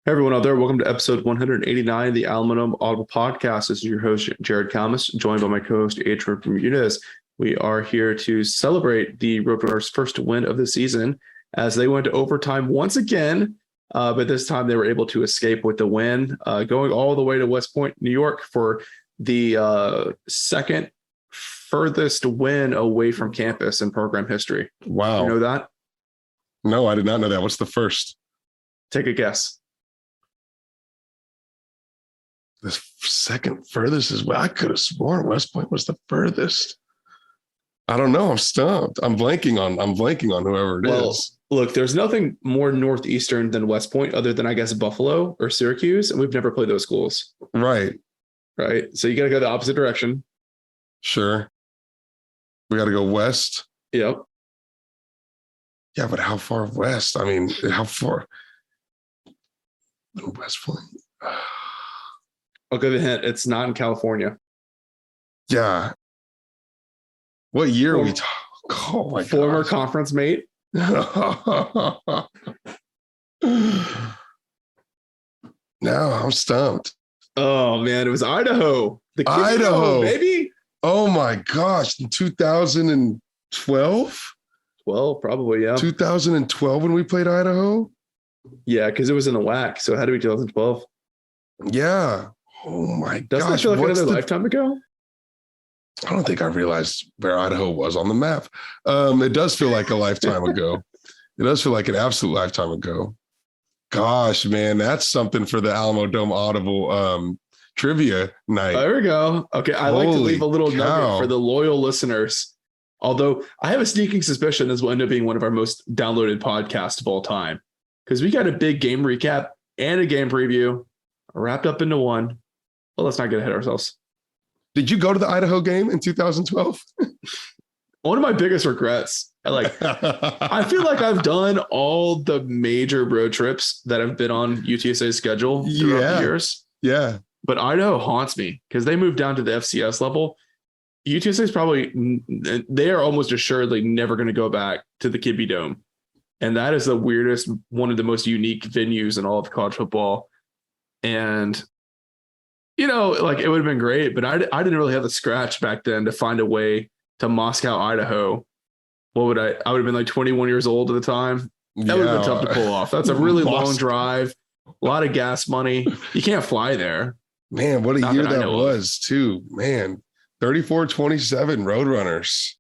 Hey everyone out there, welcome to episode 189 of the Aluminum Audible Podcast. This is your host, Jared Kalmus, joined by my co-host, Adrian from UTSA. We are here to celebrate the Roadrunners' first win of the season as they went to overtime once again, but this time they were able to escape with the win, going all the way to West Point, New York for the second furthest win away from campus in program history. Wow. You know that? No, I did not know that. What's the first? Take a guess. The second furthest is well. I could have sworn West Point was the furthest. I don't know. I'm stumped. I'm blanking on whoever it is. Look, there's nothing more northeastern than West Point other than I guess Buffalo or Syracuse, and we've never played those schools. Right. So you got to go the opposite direction. Sure. We got to go west. Yep. Yeah, but how far west? I mean, how far? West Point. I'll give you a hint. It's not in California. Yeah. What year are we talking? Oh my Former gosh. conference mate. Now I'm stumped. Oh man, it was Idaho. The Idaho, baby. Oh my gosh, in 2012? Well, probably, yeah. 2012 when we played Idaho? Yeah, because it was in the WAC, so it had to be 2012. Yeah. Oh my gosh. Doesn't that feel like another lifetime ago? I don't think I realized where Idaho was on the map. It does feel like a lifetime ago. It does feel like an absolute lifetime ago. Gosh, man, that's something for the Alamo Dome Audible trivia night. There we go. Okay, I like to leave a little nugget for the loyal listeners. Although I have a sneaking suspicion this will end up being one of our most downloaded podcasts of all time because we got a big game recap and a game preview wrapped up into one. Well, let's not get ahead of ourselves. Did you go to the Idaho game in 2012? One of my biggest regrets. I feel like I've done all the major road trips that have been on UTSA's schedule throughout the years. Yeah. But Idaho haunts me because they moved down to the FCS level. UTSA is they are almost assuredly never going to go back to the Kibbie Dome. And that is the weirdest, one of the most unique venues in all of college football. And, it would have been great, but I didn't really have the scratch back then to find a way to Moscow, Idaho. What would I would have been like 21 years old at the time. That would have been tough to pull off. That's a really long drive, a lot of gas money. You can't fly there. Man, what a year that was too, man. 34-27 Roadrunners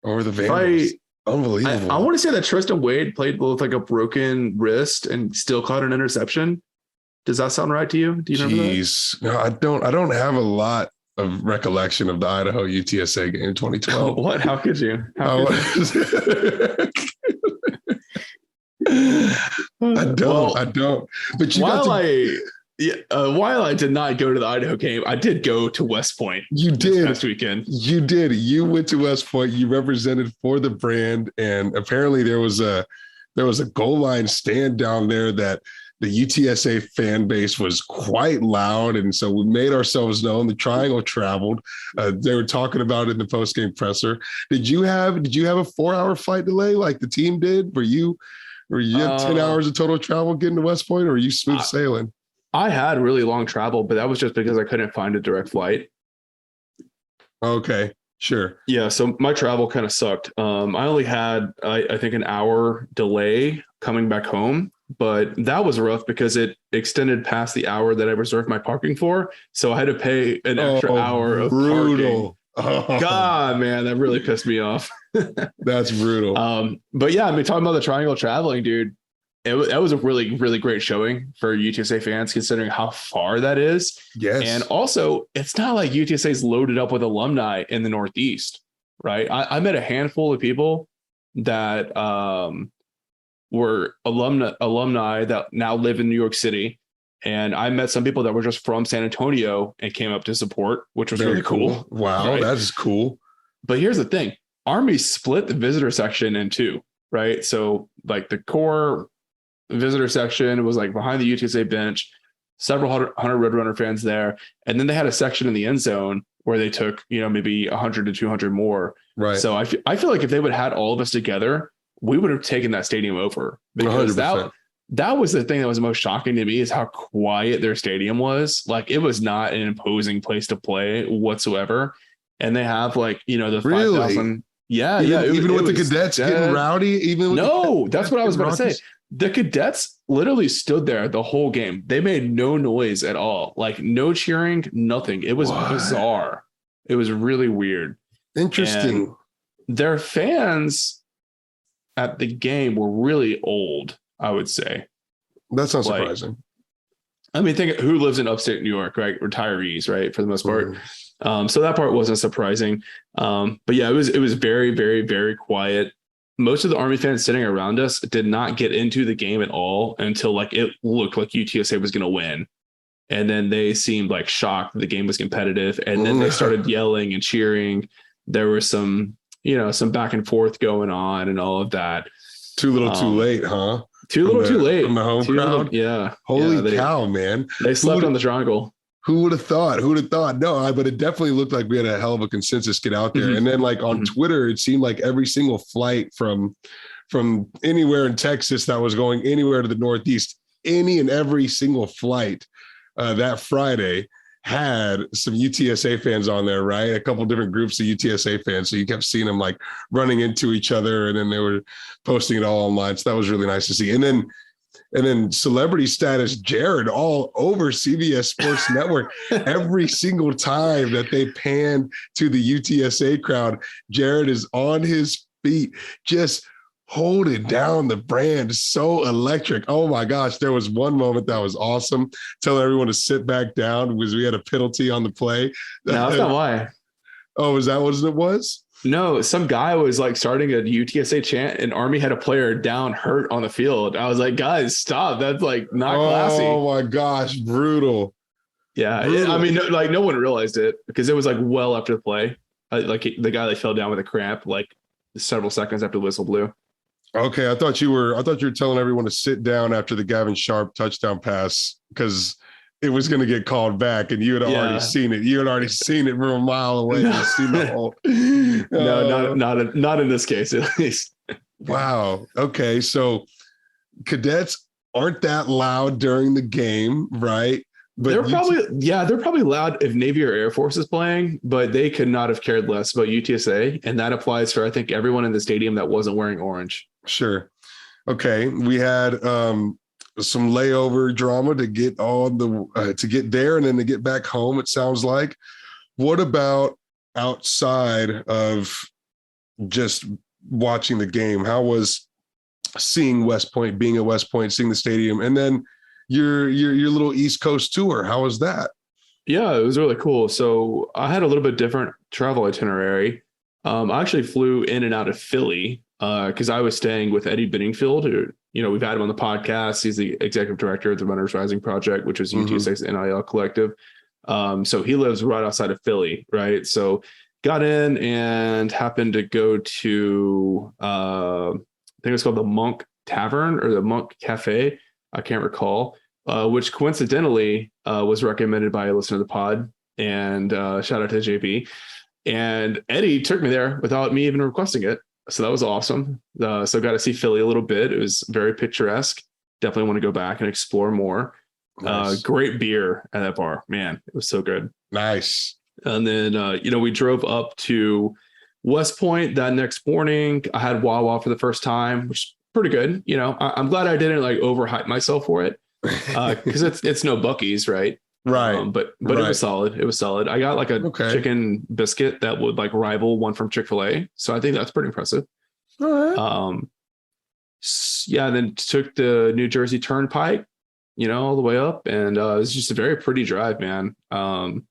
over the Vandals. Unbelievable. I want to say that Tristan Wade played with like a broken wrist and still caught an interception. Does that sound right to you? Do you remember that? No, I don't have a lot of recollection of the Idaho UTSA game in 2012. What? How could you? I don't. But while I did not go to the Idaho game, I did go to West Point. You did last weekend. You did. You went to West Point. You represented for the brand, and apparently there was a goal line stand down there that the UTSA fan base was quite loud, and so we made ourselves known. The Triangle traveled. They were talking about it in the postgame presser. Did you have a 4-hour flight delay like the team did? Were you had 10 hours of total travel getting to West Point, or were you smooth sailing? I had really long travel, but that was just because I couldn't find a direct flight. Okay, sure. Yeah, so my travel kind of sucked. I only had, I think, an hour delay coming back home, but that was rough because it extended past the hour that I reserved my parking for. So I had to pay an extra hour of parking. Oh. God, man, that really pissed me off. That's brutal. But yeah, talking about the Triangle traveling, dude, that was a really, really great showing for UTSA fans, considering how far that is. Yes. And also, it's not like UTSA is loaded up with alumni in the Northeast, right? I met a handful of people that were alumni that now live in New York City. And I met some people that were just from San Antonio and came up to support, which was really cool. Wow, right? That is cool. But here's the thing. Army split the visitor section in two, right? So like the core visitor section was like behind the UTSA bench, several hundred Roadrunner fans there. And then they had a section in the end zone where they took, maybe 100 to 200 more. Right. So I feel like if they would have had all of us together, we would have taken that stadium over because that was the thing that was most shocking to me is how quiet their stadium was. Like it was not an imposing place to play whatsoever. And they have like, you know, the Really? 5,000. Yeah. Even with the cadets getting rowdy, even with no, that's what I was about to say. raucous? The cadets literally stood there the whole game. They made no noise at all, like no cheering, nothing. It was bizarre. It was really weird. Interesting. And their fans at the game were really old, I would say. That's not surprising. I mean, think who lives in upstate New York, right? Retirees, right? For the most part. So that part wasn't surprising. But yeah, it was very, very, very quiet. Most of the Army fans sitting around us did not get into the game at all until like it looked like UTSA was going to win. And then they seemed like shocked that the game was competitive. And then they started yelling and cheering. There was some, you know, some back and forth going on and all of that. Too little, too late, huh? Too little, too late. From the home crowd? Yeah. Holy cow, man. They slept on the triangle. Who would have thought? Who would have thought? No, but it definitely looked like we had a hell of a consensus get out there. And then like on Twitter, it seemed like every single flight from anywhere in Texas that was going anywhere to the Northeast, any and every single flight that Friday had some UTSA fans on there, right? A couple different groups of UTSA fans. So you kept seeing them like running into each other and then they were posting it all online. So that was really nice to see. And then celebrity status Jared all over CBS Sports Network. Every single time that they panned to the UTSA crowd, Jared is on his feet, just holding down the brand. So electric. Oh my gosh. There was one moment that was awesome. Telling everyone to sit back down because we had a penalty on the play. No, that's not why. Oh, is that what it was? No, some guy was like starting a UTSA chant and Army had a player down hurt on the field. I was like, guys, stop. That's like not classy. Oh my gosh. Brutal. Yeah. I mean, no one realized it because it was like well after the play. Like the guy that fell down with a cramp, like several seconds after the whistle blew. Okay. I thought you were telling everyone to sit down after the Gavin Sharp touchdown pass because it was going to get called back and you had already seen it. You had already seen it from a mile away. You've seen the whole... No, not in this case, at least. Wow. Okay. So cadets aren't that loud during the game, right? But they're probably loud if Navy or Air Force is playing, but they could not have cared less about UTSA. And that applies for, I think, everyone in the stadium that wasn't wearing orange. Sure. Okay. We had some layover drama to get on to get there and then to get back home, it sounds like. What about outside of just watching the game? How was seeing West Point, being at West Point, seeing the stadium, and then your little East Coast tour? How was that? Yeah, it was really cool. So I had a little bit different travel itinerary. I actually flew in and out of Philly because I was staying with Eddie Biddingfield, who, you know, we've had him on the podcast. He's the executive director of the Runners Rising Project, which is UTSA's NIL collective. So he lives right outside of Philly, right? So got in and happened to go to, I think it's called the Monk Tavern or the Monk Cafe. I can't recall, which coincidentally was recommended by a listener to the pod. And shout out to JB. And Eddie took me there without me even requesting it. So that was awesome. So got to see Philly a little bit. It was very picturesque. Definitely want to go back and explore more. Nice. Great beer at that bar. Man, it was so good. Nice. And then, we drove up to West Point that next morning. I had Wawa for the first time, which is pretty good. You know, I'm glad I didn't like overhype myself for it because it's no Buc-ee's, right? Right. But it was solid. It was solid. I got like a chicken biscuit that would like rival one from Chick-fil-A. So I think that's pretty impressive. All right. Then took the New Jersey Turnpike, all the way up. And it was just a very pretty drive, man. Only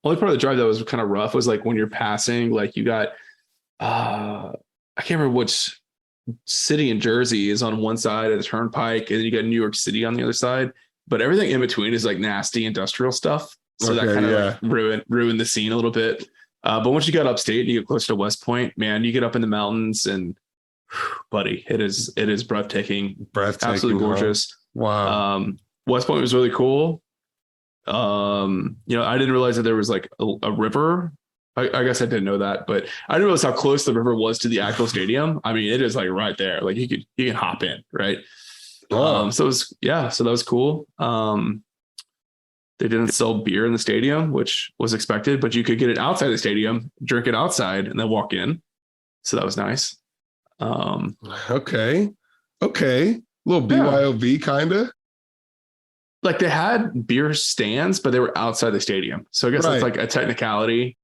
part of the drive that was kind of rough was like when you're passing, like you got, I can't remember which city in Jersey is on one side of the turnpike and then you got New York City on the other side. But everything in between is like nasty industrial stuff. So that kind of like ruined the scene a little bit. But once you got upstate and you get close to West Point, man, you get up in the mountains and buddy, it is breathtaking. Absolutely gorgeous. Wow. West Point was really cool. I didn't realize that there was like a river. I guess I didn't know that, but I didn't realize how close the river was to the actual stadium. I mean, it is like right there. Like you can hop in, right? Oh, So that was cool. They didn't sell beer in the stadium, which was expected, but you could get it outside the stadium, drink it outside, and then walk in. So that was nice. okay. Okay. Little Yeah. BYOB kind of. Like they had beer stands, but they were outside the stadium. So I guess that's Right. like a technicality.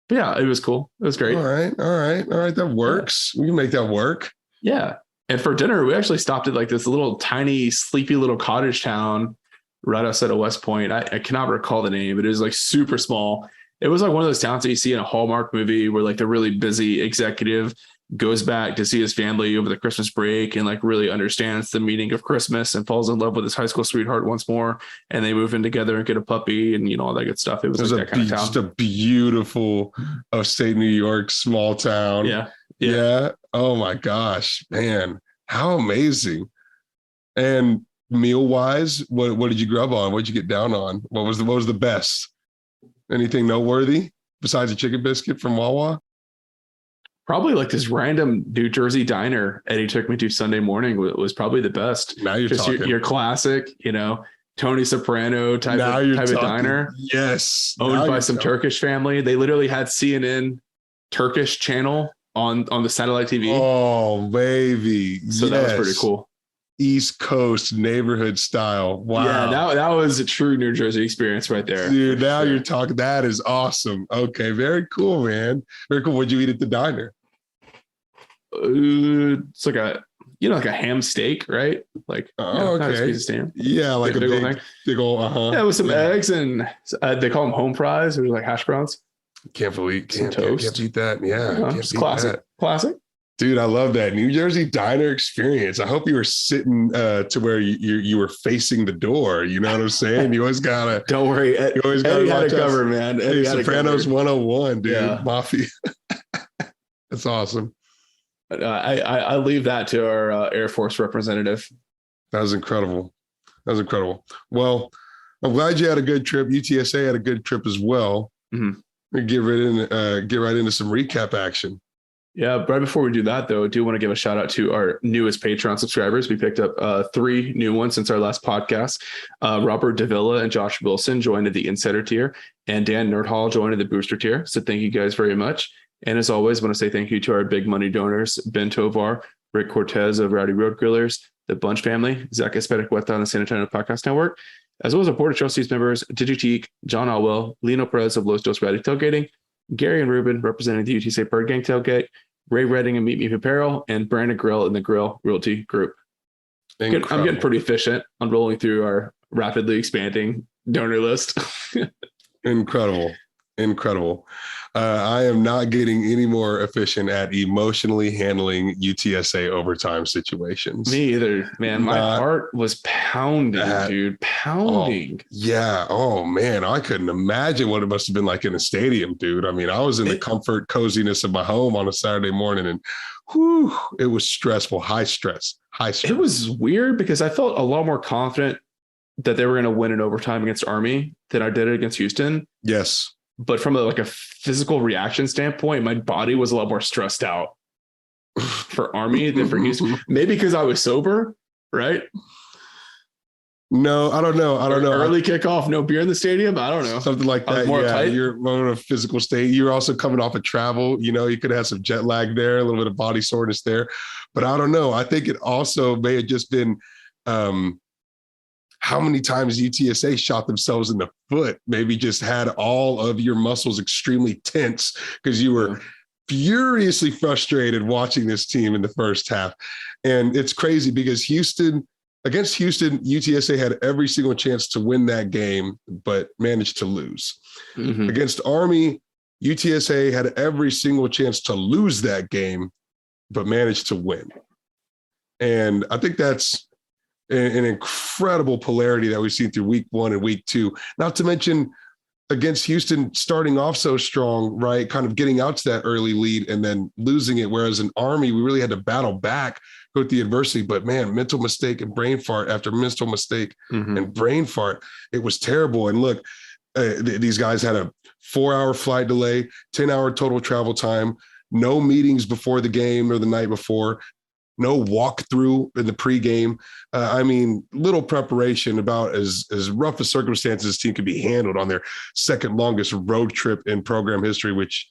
But yeah, it was cool. It was great. All right. All right. All right. That works. We can make that work. Yeah. And for dinner, we actually stopped at like this little tiny, sleepy little cottage town right outside of West Point. I cannot recall the name. It is like super small. It was like one of those towns that you see in a Hallmark movie where like the really busy executive goes back to see his family over the Christmas break and like really understands the meaning of Christmas and falls in love with his high school sweetheart once more. And they move in together and get a puppy and, all that good stuff. It was like that kind of town. Just a beautiful upstate New York small town. Yeah. Yeah. Oh my gosh, man. How amazing. And meal wise, what did you grub on? What did you get down on? What was the best? Anything noteworthy besides a chicken biscuit from Wawa? Probably like this random New Jersey diner Eddie took me to Sunday morning was probably the best. Now you're talking. Your classic, Tony Soprano type of diner. Yes. Owned by some Turkish family. They literally had CNN Turkish channel on the satellite TV. Oh, baby. So that was pretty cool. East Coast neighborhood style. Wow. Yeah, that was a true New Jersey experience right there. Dude, now you're talking. That is awesome. Okay, very cool, man. Very cool. What'd you eat at the diner? It's like a ham steak, right? Like, okay. Yeah, like a big old, Yeah, with some eggs and they call them home fries, or like hash browns. Can't beat that. Yeah, Just classic. Dude, I love that New Jersey diner experience. I hope you were sitting to where you were facing the door. You know what I'm saying? You always gotta. Don't worry, you always gotta had it covered, man. Eddie Sopranos 101, dude. Yeah. Mafia. That's awesome. I leave that to our Air Force representative. That was incredible. Well, I'm glad you had a good trip. UTSA had a good trip as well. Mm-hmm. We get right into some recap action. Yeah, right before we do that, though, I do want to give a shout out to our newest Patreon subscribers. We picked up 3 new ones since our last podcast. Robert Davila and Josh Wilson joined the Insider tier, and Dan Nerdhall joined the Booster tier. So thank you guys very much. And as always, I want to say thank you to our big money donors, Ben Tovar, Rick Cortez of Rowdy Road Grillers, the Bunch family, Zach Espedicueta on the San Antonio Podcast Network, as well as our Board of Trustees members, Digitique, John Alwell, Lino Perez of Los Dos Rowdy Tailgating, Gary and Ruben representing the UTSA Bird Gang Tailgate, Ray Redding and Meet Me Apparel, and Brandon Grill in the Grill Realty Group. I'm getting pretty efficient on rolling through our rapidly expanding donor list. Incredible. I am not getting any more efficient at emotionally handling UTSA overtime situations. Me either, man. My heart was pounding, dude. Pounding. Oh, yeah. Oh, man. I couldn't imagine what it must have been like in a stadium, dude. I mean, I was in the comfort, coziness of my home on a Saturday morning, and it was stressful. High stress. It was weird because I felt a lot more confident that they were going to win in overtime against Army than I did against Houston. Yes. But from a physical reaction standpoint, my body was a lot more stressed out for Army than for Houston. Maybe because I was sober, right? No, I don't know. Early kickoff, no beer in the stadium. I don't know. Something like that. Yeah, you're more in a physical state. You're also coming off of travel. You could have some jet lag there, a little bit of body soreness there. But I don't know. I think it also may have just been how many times UTSA shot themselves in the foot, maybe just had all of your muscles extremely tense because you were furiously frustrated watching this team in the first half. And it's crazy because against Houston, UTSA had every single chance to win that game, but managed to lose. Mm-hmm. Against Army, UTSA had every single chance to lose that game, but managed to win. And I think that's an incredible polarity that we've seen through week 1 and week 2. Not to mention against Houston starting off so strong, right? Kind of getting out to that early lead and then losing it. Whereas in Army, we really had to battle back with the adversity. But man, mental mistake and brain fart after mental mistake and brain fart. It was terrible. And look, these guys had a 4-hour flight delay, 10-hour total travel time, no meetings before the game or the night before, no walkthrough in the pregame. I mean, little preparation, about as rough as circumstances this team could be handled on their second longest road trip in program history, which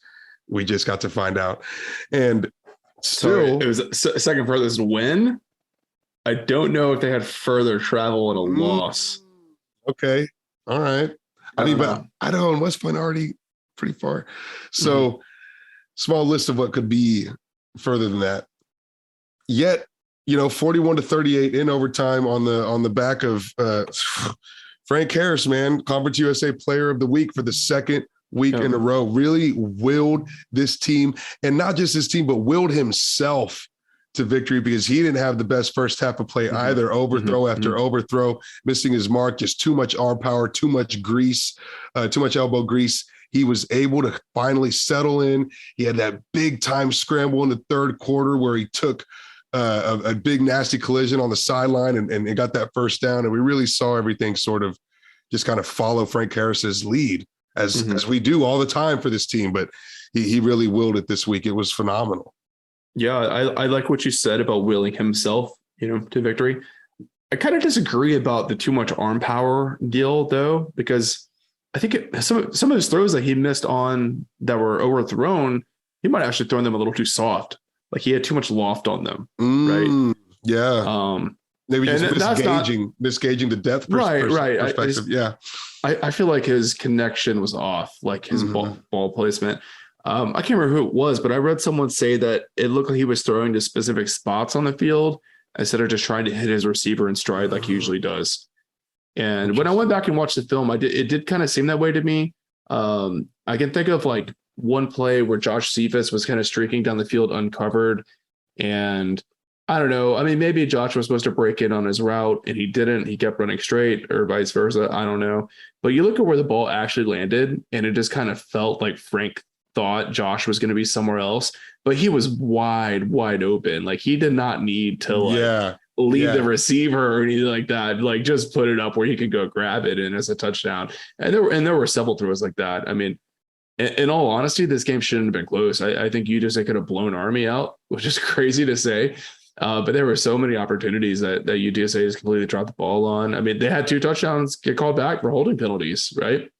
we just got to find out. And still, it was second furthest win. I don't know if they had further travel and a loss. Okay. All right. I don't. West Point already pretty far. So small list of what could be further than that. Yet, 41-38 in overtime on the back of Frank Harris, man, Conference USA Player of the Week for the second week in a row, really willed this team, and not just his team, but willed himself to victory, because he didn't have the best first half of play either. Overthrow after overthrow, missing his mark, just too much arm power, too much grease, too much elbow grease. He was able to finally settle in. He had that big time scramble in the third quarter where he took a big nasty collision on the sideline and got that first down. And we really saw everything sort of just kind of follow Frank Harris's lead as we do all the time for this team. But he really willed it this week. It was phenomenal. Yeah, I like what you said about willing himself, to victory. I kind of disagree about the too much arm power deal, though, because I think some of his throws that he missed on that were overthrown, he might have actually thrown them a little too soft. Like he had too much loft on them, right? Yeah. Maybe just misgauging the depth perspective. I feel like his connection was off, like his ball placement. I can't remember who it was, but I read someone say that it looked like he was throwing to specific spots on the field instead of just trying to hit his receiver in stride like he usually does. And when I went back and watched the film, it did kind of seem that way to me. I can think of like one play where Josh Cephas was kind of streaking down the field uncovered. And I don't know. I mean, maybe Josh was supposed to break in on his route and he didn't. He kept running straight, or vice versa. I don't know. But you look at where the ball actually landed, and it just kind of felt like Frank thought Josh was going to be somewhere else, but he was wide open. Like he did not need to lead the receiver or anything like that. Like just put it up where he could go grab it and as a touchdown. And there were several throws like that. I mean, in all honesty, this game shouldn't have been close. I think UTSA could have blown Army out, which is crazy to say. But there were so many opportunities that UTSA has completely dropped the ball on. I mean, they had 2 touchdowns get called back for holding penalties, right?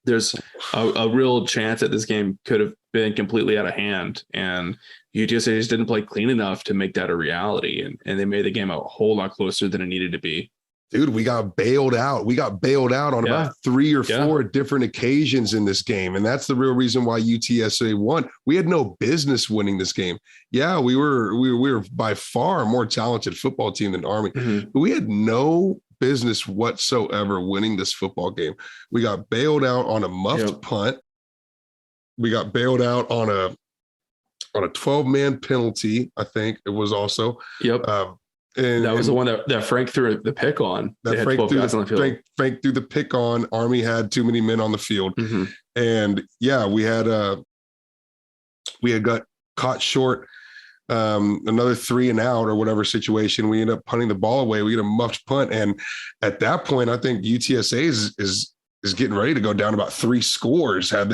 There's a real chance that this game could have been completely out of hand, and UTSA just didn't play clean enough to make that a reality. And they made the game a whole lot closer than it needed to be. Dude, we got bailed out. We got bailed out on about 3 or 4 different occasions in this game. And that's the real reason why UTSA won. We had no business winning this game. Yeah, we were by far a more talented football team than Army. But we had no business whatsoever winning this football game. We got bailed out on a muffed punt. We got bailed out on a 12-man penalty, I think it was also. And that was the one that Frank threw the pick on. That Frank threw the pick on. Army had too many men on the field. And we had got caught short. Another 3 and out or whatever situation. We end up punting the ball away. We get a muffed punt. And at that point, I think UTSA is getting ready to go down about 3 scores have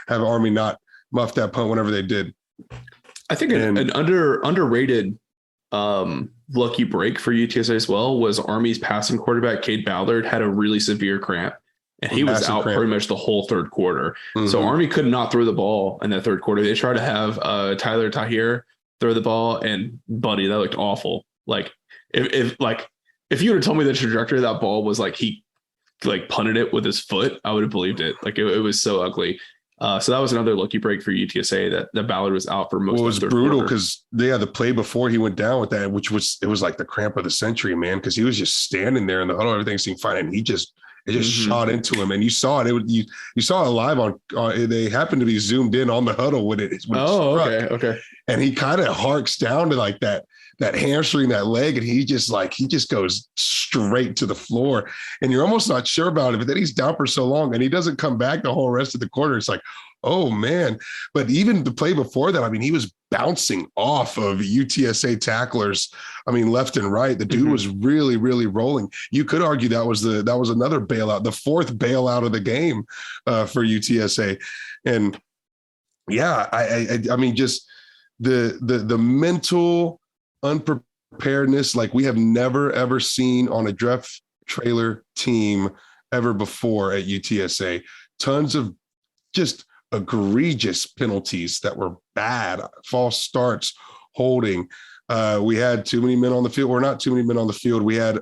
Army not muffed that punt whenever they did. I think an underrated lucky break for UTSA as well was Army's passing quarterback, Cade Ballard, had a really severe cramp, and he was out pretty much the whole third quarter. So Army could not throw the ball in that third quarter. They tried to have Tyler Tahir throw the ball, and buddy, that looked awful. Like if you would have told me the trajectory of that ball was like he like punted it with his foot, I would have believed it. Like it was so ugly. So that was another lucky break for UTSA that Ballard was out for most of the third quarter. It was brutal because the play before he went down with that, it was like the cramp of the century, man, because he was just standing there in the huddle, everything seemed fine, and it just shot into him, and you saw it. You saw it live on. They happened to be zoomed in on the huddle when it struck. Okay. And he kind of harks down to like that hamstring, that leg, and he just goes straight to the floor, and you're almost not sure about it. But then he's down for so long, and he doesn't come back the whole rest of the quarter. It's like, oh man! But even the play before that, I mean, he was bouncing off of UTSA tacklers. I mean, left and right. The dude was really, really rolling. You could argue that was another bailout, the 4th bailout of the game for UTSA, and I mean, just the mental unpreparedness like we have never, ever seen on a Jeff Traylor team ever before at UTSA. Tons of just egregious penalties that were bad, false starts, holding. We had too many men on the field, or not too many men on the field. We had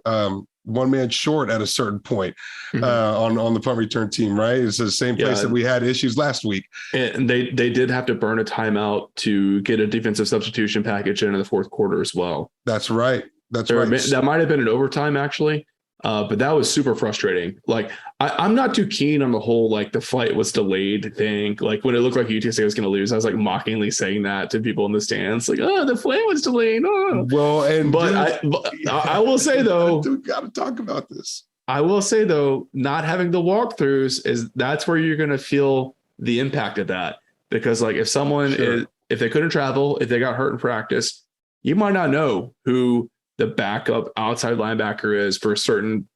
one man short at a certain point on the punt return team, right? It's the same place that we had issues last week. And they did have to burn a timeout to get a defensive substitution package in the fourth quarter as well. That's right. That might have been an overtime, actually. But that was super frustrating. Like, I'm not too keen on the whole, like, the flight was delayed thing. Like, when it looked like UTSA was going to lose, I was like mockingly saying that to people in the stands, like, oh, the flight was delayed. Oh. Well, but I will say, though, we got to talk about this. I will say, though, not having the walkthroughs that's where you're going to feel the impact of that. Because, like, if someone if they couldn't travel, if they got hurt in practice, you might not know who the backup outside linebacker is for a certain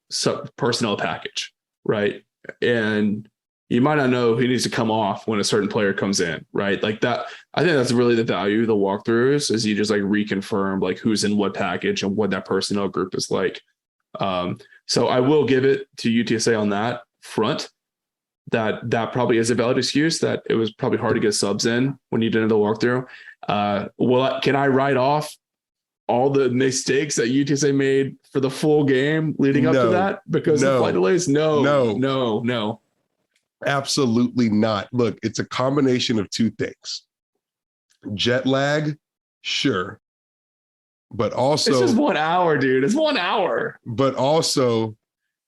personnel package, right? And you might not know who needs to come off when a certain player comes in, right? Like that. I think that's really the value of the walkthroughs, is you just like reconfirm like who's in what package and what that personnel group is like. So I will give it to UTSA on that front. That probably is a valid excuse, that it was probably hard to get subs in when you didn't have the walkthrough. Can I write off all the mistakes that UTSA made for the full game leading up to that because of flight delays? No. Absolutely not. Look, it's a combination of two things. Jet lag, sure. But also, it's just 1 hour, dude. It's 1 hour. But also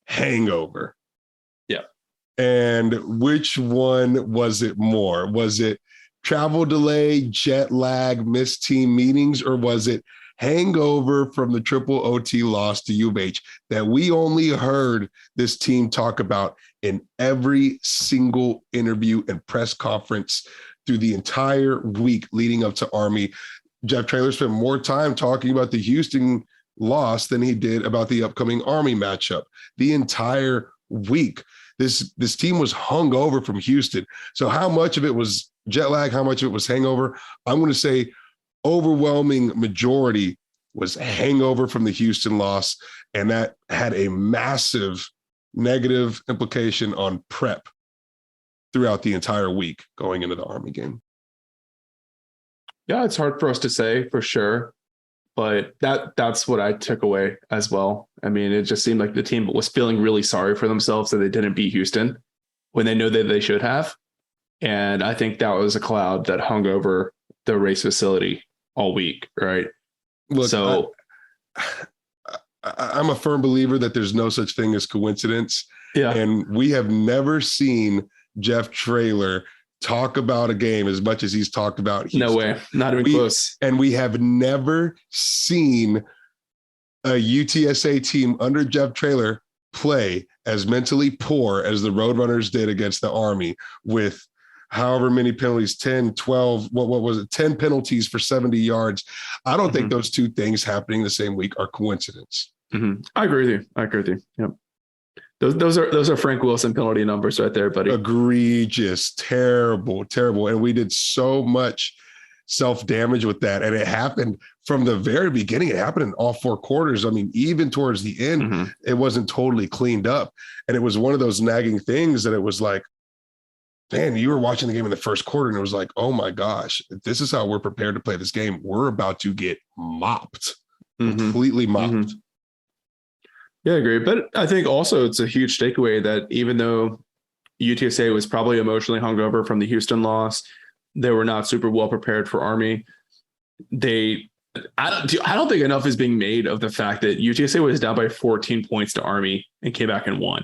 hangover. Yeah. And which one was it more? Was it travel delay, jet lag, missed team meetings, or was it hangover from the triple OT loss to U of H that we only heard this team talk about in every single interview and press conference through the entire week leading up to Army? Jeff Traylor spent more time talking about the Houston loss than he did about the upcoming Army matchup. The entire week, this team was hung over from Houston. So how much of it was jet lag? How much of it was hangover? I'm going to say overwhelming majority was hangover from the Houston loss, and that had a massive negative implication on prep throughout the entire week going into the Army game. Yeah, it's hard for us to say for sure, but that's what I took away as well. I mean, it just seemed like the team was feeling really sorry for themselves that they didn't beat Houston when they know that they should have. And I think that was a cloud that hung over the race facility all week, right? Look, so I'm a firm believer that there's no such thing as coincidence. Yeah. And we have never seen Jeff Traylor talk about a game as much as he's talked about Houston. No way. Not even close. And we have never seen a UTSA team under Jeff Traylor play as mentally poor as the Roadrunners did against the Army, with however many penalties, 10, 12, what was it? 10 penalties for 70 yards. I don't think those two things happening the same week are coincidence. I agree with you. Yep. Those are Frank Wilson penalty numbers right there, buddy. Egregious, terrible. And we did so much self-damage with that. And it happened from the very beginning. It happened in all four quarters. I mean, even towards the end, it wasn't totally cleaned up. And it was one of those nagging things that it was like, man, you were watching the game in the first quarter and it was like, oh my gosh, if this is how we're prepared to play this game, we're about to get mopped, completely mopped. Yeah, I agree. But I think also it's a huge takeaway that even though UTSA was probably emotionally hungover from the Houston loss, they were not super well prepared for Army. I don't think enough is being made of the fact that UTSA was down by 14 points to Army and came back and won.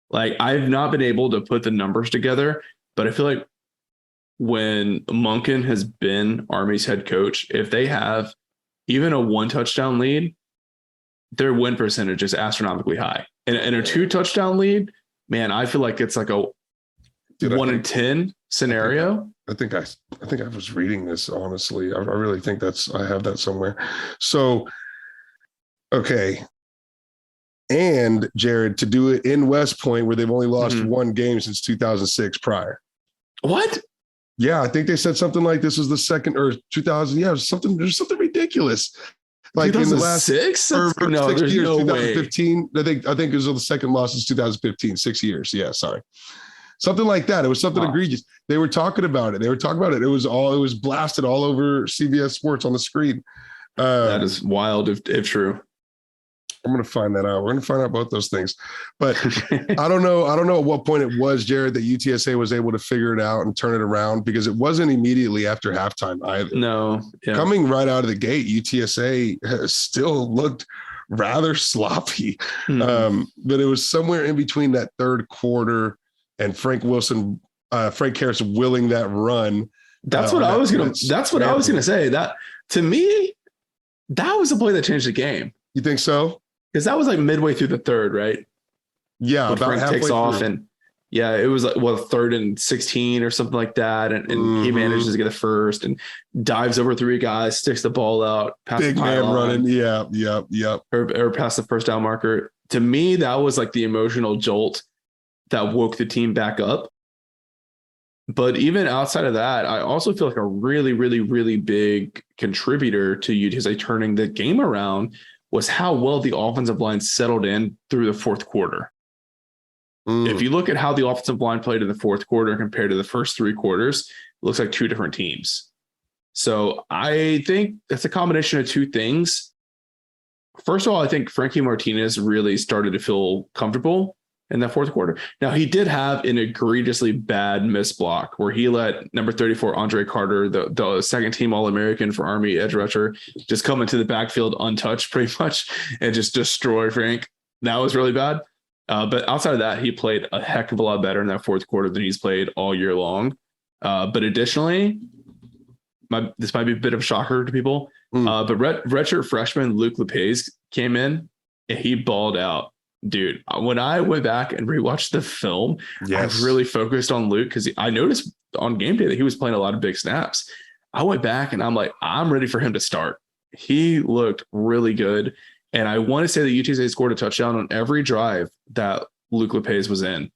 Like, I've not been able to put the numbers together, but I feel like when Monken has been Army's head coach, if they have even a 1 touchdown lead, their win percentage is astronomically high. And a 2 touchdown lead, man, I feel like it's like a 1 in 10 scenario. I think I was reading this, honestly. I really think I have that somewhere. So, okay. And Jared, to do it in West Point, where they've only lost one game since 2006 prior. What? Yeah, I think they said something like this was the second, or 2000. Yeah, there's something ridiculous. Like in the last 2006? No, 6 there's years, no way. 2015. I think it was the second loss is 2015, 6 years. Yeah, sorry. Something like that. It was something egregious. They were talking about it. It was blasted all over CBS Sports on the screen. That is wild if true. I'm going to find that out. We're going to find out both those things. But I don't know at what point it was, Jared, that UTSA was able to figure it out and turn it around, because it wasn't immediately after halftime either. No. Yeah. Coming right out of the gate, UTSA still looked rather sloppy. Mm-hmm. But it was somewhere in between that third quarter and Frank Harris willing that run. That's what I was going to say. That, to me, that was the play that changed the game. You think so? Because that was like midway through the third, right? Yeah, when about Frank halfway takes through. off, and it was like 3rd and 16 or something like that, and he manages to get the first and dives over 3 guys, sticks the ball out, past big the man pylon, running, or past the first down marker. To me, that was like the emotional jolt that woke the team back up. But even outside of that, I also feel like a really, really, really big contributor to UTSA turning the game around was how well the offensive line settled in through the fourth quarter. If you look at how the offensive line played in the fourth quarter compared to the first 3 quarters, it looks like 2 different teams. So I think it's a combination of 2 things. First of all, I think Frankie Martinez really started to feel comfortable in that fourth quarter. Now, he did have an egregiously bad miss block where he let number 34, Andre Carter, the second team All-American for Army edge rusher, just come into the backfield untouched pretty much and just destroy Frank. That was really bad. But outside of that, he played a heck of a lot better in that fourth quarter than he's played all year long. But additionally, this might be a bit of a shocker to people, but redshirt freshman Luke Lopez came in and he balled out. Dude, when I went back and rewatched the film, I really focused on Luke because I noticed on game day that he was playing a lot of big snaps. I went back and I'm like, I'm ready for him to start. He looked really good. And I want to say that UTSA scored a touchdown on every drive that Luke Lopez was in,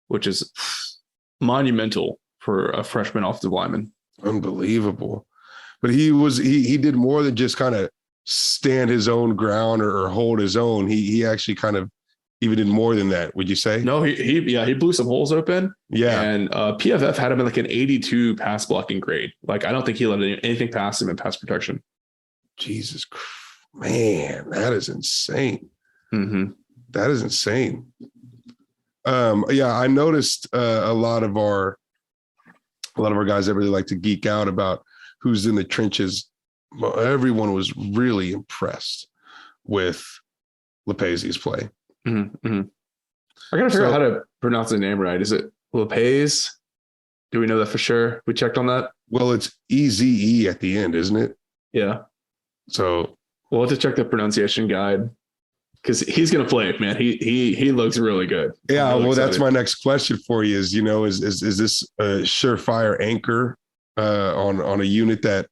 which is monumental for a freshman offensive lineman. Unbelievable. But he did more than just kind of stand his own ground or hold his own. He actually kind of even did more than that. Would you say? No, he blew some holes open. Yeah. And PFF had him in like an 82 pass blocking grade. Like, I don't think he let anything past him in pass protection. Jesus, man, that is insane. Mm-hmm. That is insane. I noticed a lot of our guys that really like to geek out about who's in the trenches. Well, everyone was really impressed with Lopez's play. Mm-hmm. I gotta figure out how to pronounce the name right. Is it Lopez? Do we know that for sure? We checked on that. Well, it's EZE at the end, isn't it? Yeah. So we'll have to check the pronunciation guide because he's gonna play, man. He looks really good. Yeah. Really excited. That's my next question for you. Is is this a surefire anchor on a unit that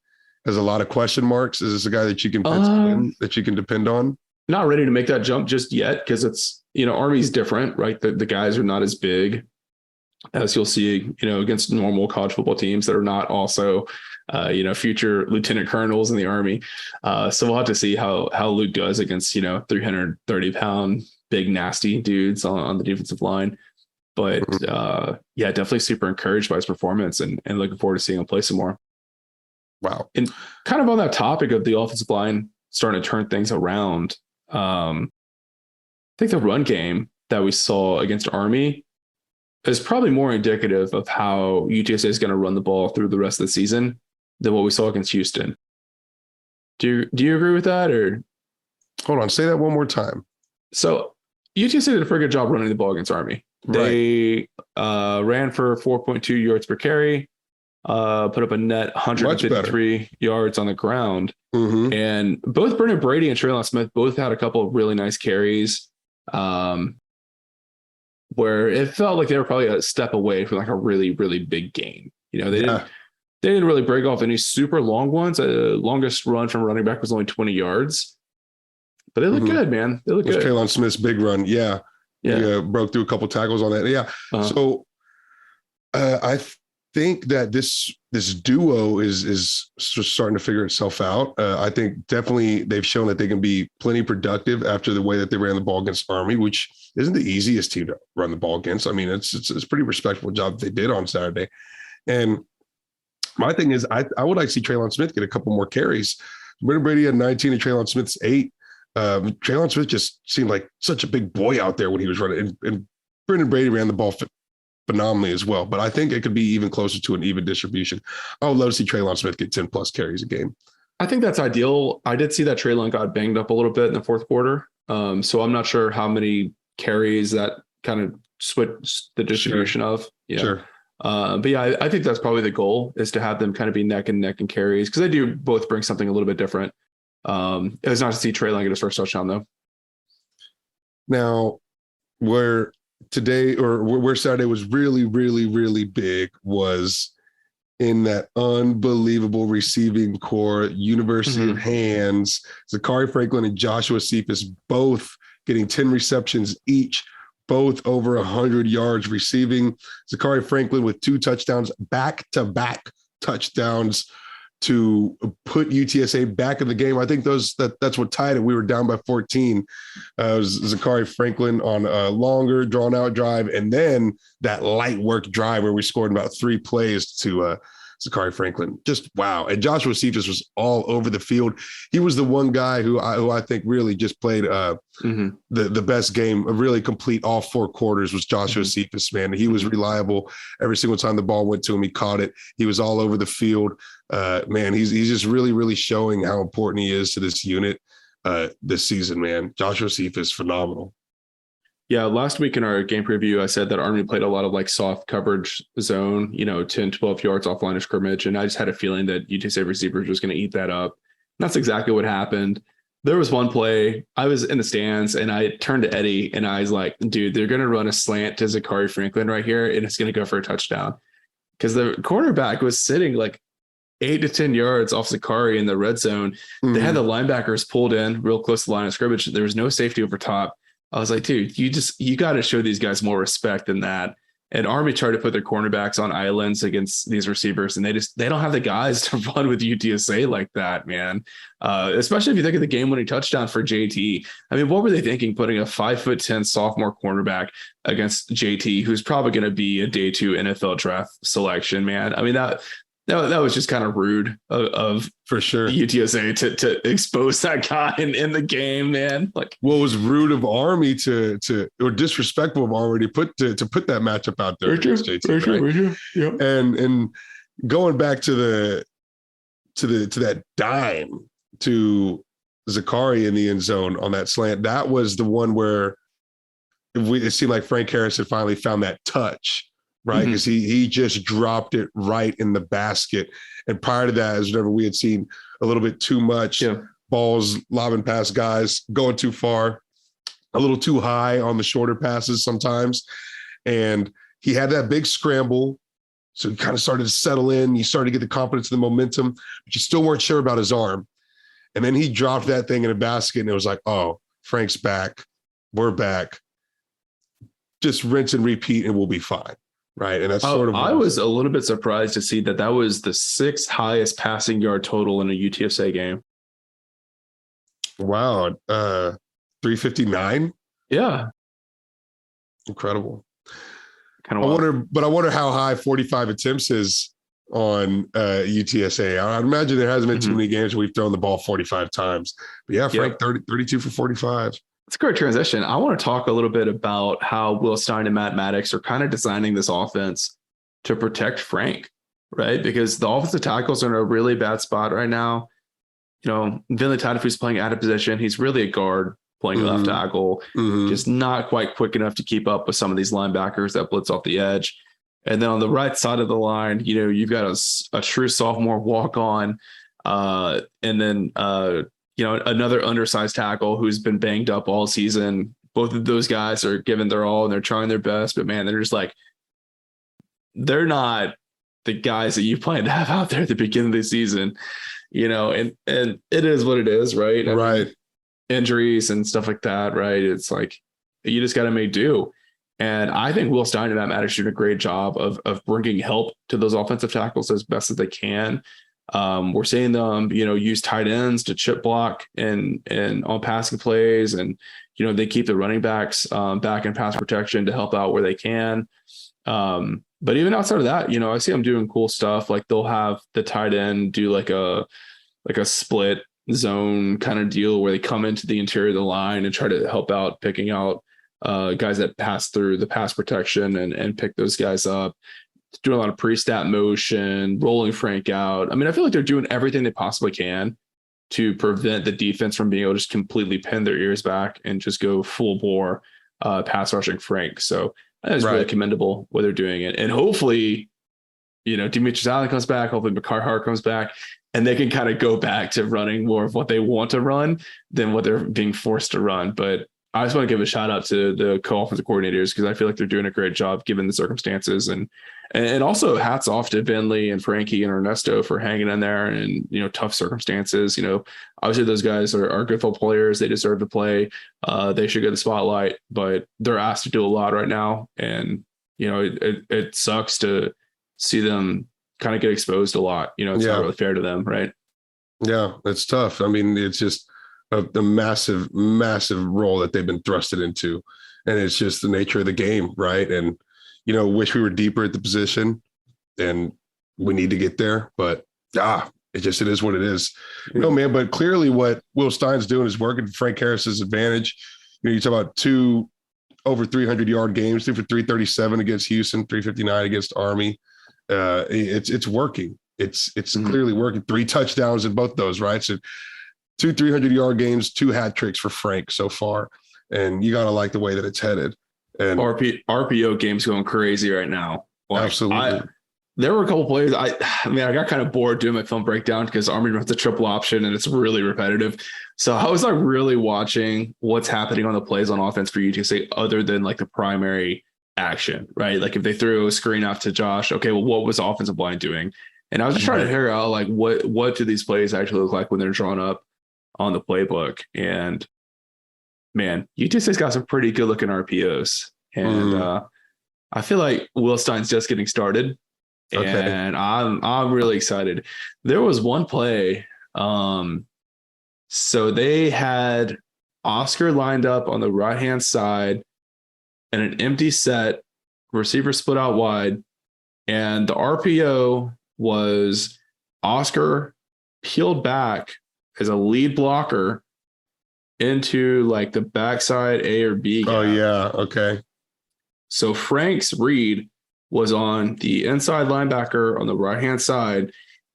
has a lot of question marks? Is this a guy that you can that you can depend on? Not ready to make that jump just yet because it's, Army's different, right? The guys are not as big as you'll see, against normal college football teams that are not also, future lieutenant colonels in the Army. So we'll have to see how Luke does against, 330-pound big nasty dudes on the defensive line. But definitely super encouraged by his performance and looking forward to seeing him play some more. Wow. And kind of on that topic of the offensive line starting to turn things around, I think the run game that we saw against Army is probably more indicative of how UTSA is going to run the ball through the rest of the season than what we saw against Houston. Do you agree with that? Or hold on, say that one more time. So UTSA did a pretty good job running the ball against Army. They ran for 4.2 yards per carry, put up a net 153 yards on the ground. Mm-hmm. And both Brendan Brady and Traylon Smith both had a couple of really nice carries where it felt like they were probably a step away from like a really, really big gain. They didn't really break off any super long ones. The longest run from running back was only 20 yards. But they look good, man. They look good. Traylon Smith's big run. Yeah. He broke through a couple tackles on that. Yeah. So think that this duo is starting to figure itself out. I think definitely they've shown that they can be plenty productive after the way that they ran the ball against Army, which isn't the easiest team to run the ball against. I mean, it's a pretty respectable job they did on Saturday. And my thing is, I would like to see Traylon Smith get a couple more carries. Brendan Brady had 19 and Traylon Smith's 8. Traylon Smith just seemed like such a big boy out there when he was running. And Brendan Brady ran the ball phenomenally as well. But I think it could be even closer to an even distribution. I would love to see Traylon Smith get 10 plus carries a game. I think that's ideal. I did see that Traylon got banged up a little bit in the fourth quarter. So I'm not sure how many carries that kind of switched the distribution of. Yeah. Sure. But yeah, I think that's probably the goal, is to have them kind of be neck and neck in carries, because they do both bring something a little bit different. It was nice to see Traylon get his first touchdown, though. Now, where Saturday was really, really, really big was in that unbelievable receiving core, University of Hands, Zachary Franklin and Joshua Cephas both getting 10 receptions each, both over 100 yards receiving. Zachary Franklin with 2 touchdowns, back-to-back touchdowns to put UTSA back in the game. I think that's what tied it. We were down by 14. It was Zachary Franklin on a longer, drawn-out drive, and then that light work drive where we scored about 3 plays to Zachary Franklin. Just wow. And Joshua Cephas was all over the field. He was the one guy who I think really just played the best game, really complete all 4 quarters, was Joshua Cephas, man. He was reliable every single time the ball went to him. He caught it. He was all over the field. Man, he's just really, really showing how important he is to this unit this season, man. Joshua Cephas, phenomenal. Yeah, last week in our game preview, I said that Army played a lot of like soft coverage zone, 10, 12 yards off line of scrimmage. And I just had a feeling that UTSA receivers was going to eat that up. And that's exactly what happened. There was one play, I was in the stands and I turned to Eddie and I was like, dude, they're going to run a slant to Zachary Franklin right here, and it's going to go for a touchdown. Because the quarterback was sitting like 8 to 10 yards off Zachary in the red zone. They had the linebackers pulled in real close to the line of scrimmage. There was no safety over top. I was like, dude, you got to show these guys more respect than that. And Army tried to put their cornerbacks on islands against these receivers, and they don't have the guys to run with UTSA like that, man. Especially if you think of the game-winning touchdown for JT. I mean, what were they thinking, putting a 5'10" sophomore cornerback against JT, who's probably going to be a day 2 NFL draft selection, man? I mean, that was just kind of rude of for sure UTSA to expose that guy in the game, man. Like, what was rude of Army to or disrespectful of Army to put that matchup out there against JT, right? Yep. And going back to that dime to Zachary in the end zone on that slant, that was the one where it seemed like Frank Harris had finally found that touch. Right, because he just dropped it right in the basket. And prior to that, as whenever we had seen a little bit too much balls lobbing past guys, going too far, a little too high on the shorter passes sometimes. And he had that big scramble. So he kind of started to settle in. You started to get the confidence and the momentum, but you still weren't sure about his arm. And then he dropped that thing in a basket, and it was like, oh, Frank's back. We're back. Just rinse and repeat, and we'll be fine. Right. And that's sort of. I was a little bit surprised to see that was the 6th highest passing yard total in a UTSA game. Wow. 359. Yeah. Incredible. Kind of. I wonder how high 45 attempts is on UTSA. I imagine there hasn't been too many games where we've thrown the ball 45 times. But yeah, Frank, 32 for 45. It's a great transition. I want to talk a little bit about how Will Stein and Matt Maddox are kind of designing this offense to protect Frank, right? Because the offensive tackles are in a really bad spot right now. Vinley Tattafu's playing out of position. He's really a guard playing left tackle, just not quite quick enough to keep up with some of these linebackers that blitz off the edge. And then on the right side of the line, you've got a true sophomore walk-on, and then another undersized tackle who's been banged up all season. Both of those guys are giving their all and they're trying their best, but man, they're just like, they're not the guys that you plan to have out there at the beginning of the season, and it is what it is, right? Right. Injuries and stuff like that, right? It's like, you just got to make do. And I think Will Stein and Matt Maddox doing a great job of bringing help to those offensive tackles as best as they can. We're seeing them, use tight ends to chip block and on passing plays, and they keep the running backs back in pass protection to help out where they can. But even outside of that, I see them doing cool stuff. Like they'll have the tight end do like a split zone kind of deal where they come into the interior of the line and try to help out picking out guys that pass through the pass protection and pick those guys up. Doing a lot of pre-snap motion, rolling Frank out. I mean, I feel like they're doing everything they possibly can to prevent the defense from being able to just completely pin their ears back and just go full bore pass rushing Frank. So that is really commendable what they're doing it. And hopefully, Demetrius Allen comes back. Hopefully Mekhi Hart comes back, and they can kind of go back to running more of what they want to run than what they're being forced to run. But I just want to give a shout out to the co-offensive coordinators, because I feel like they're doing a great job given the circumstances, and also hats off to Vinley and Frankie and Ernesto for hanging in there and, tough circumstances. Obviously those guys are good football players. They deserve to play. They should get the spotlight, but they're asked to do a lot right now. And, it sucks to see them kind of get exposed a lot. It's not really fair to them. Right. Yeah, it's tough. I mean, it's just the massive role that they've been thrusted into, and it's just the nature of the game, right? And wish we were deeper at the position, and we need to get there, but it is what it is. No, man, but clearly what Will Stein's doing is working for Frank Harris's advantage. You talk about 2 over 300-yard games, 2 for 337 against Houston, 359 against Army. It's working. It's clearly working. 3 touchdowns in both those, right? So 2 300-yard games, 2 hat tricks for Frank so far. And you got to like the way that it's headed. And RPO game's going crazy right now. Absolutely. There were a couple plays. I got kind of bored doing my film breakdown because Army runs a triple option and it's really repetitive. So I was like really watching what's happening on the plays on offense for UTSA other than like the primary action, right? Like if they threw a screen off to Josh, okay, well, what was the offensive line doing? And I was just trying to figure out like what do these plays actually look like when they're drawn up on the playbook. And man, UTSA's got some pretty good looking RPOs. And I feel like Will Stein's just getting started. Okay. And I'm really excited. There was one play. So they had Oscar lined up on the right-hand side and an empty set, receiver split out wide. And the RPO was Oscar peeled back as a lead blocker into like the backside A or B gap. Oh, yeah. Okay. So Frank's read was on the inside linebacker on the right-hand side.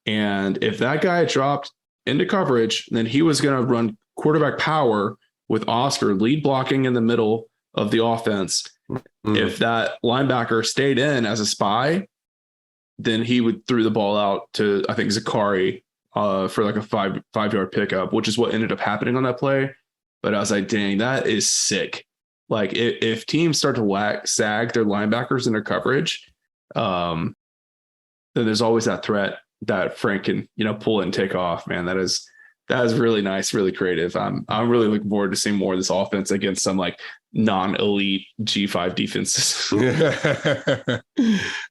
And if that guy dropped into coverage, then he was going to run quarterback power with Oscar lead blocking in the middle of the offense. If that linebacker stayed in as a spy, then he would throw the ball out to, I think, Zakari for like a five-yard pickup, which is what ended up happening on that play. But I was like, dang, that is sick. Like if teams start to sag their linebackers in their coverage, then there's always that threat that Frank can, pull and take off, man. That is really nice, really creative. I'm really looking forward to seeing more of this offense against some like non-elite G5 defenses.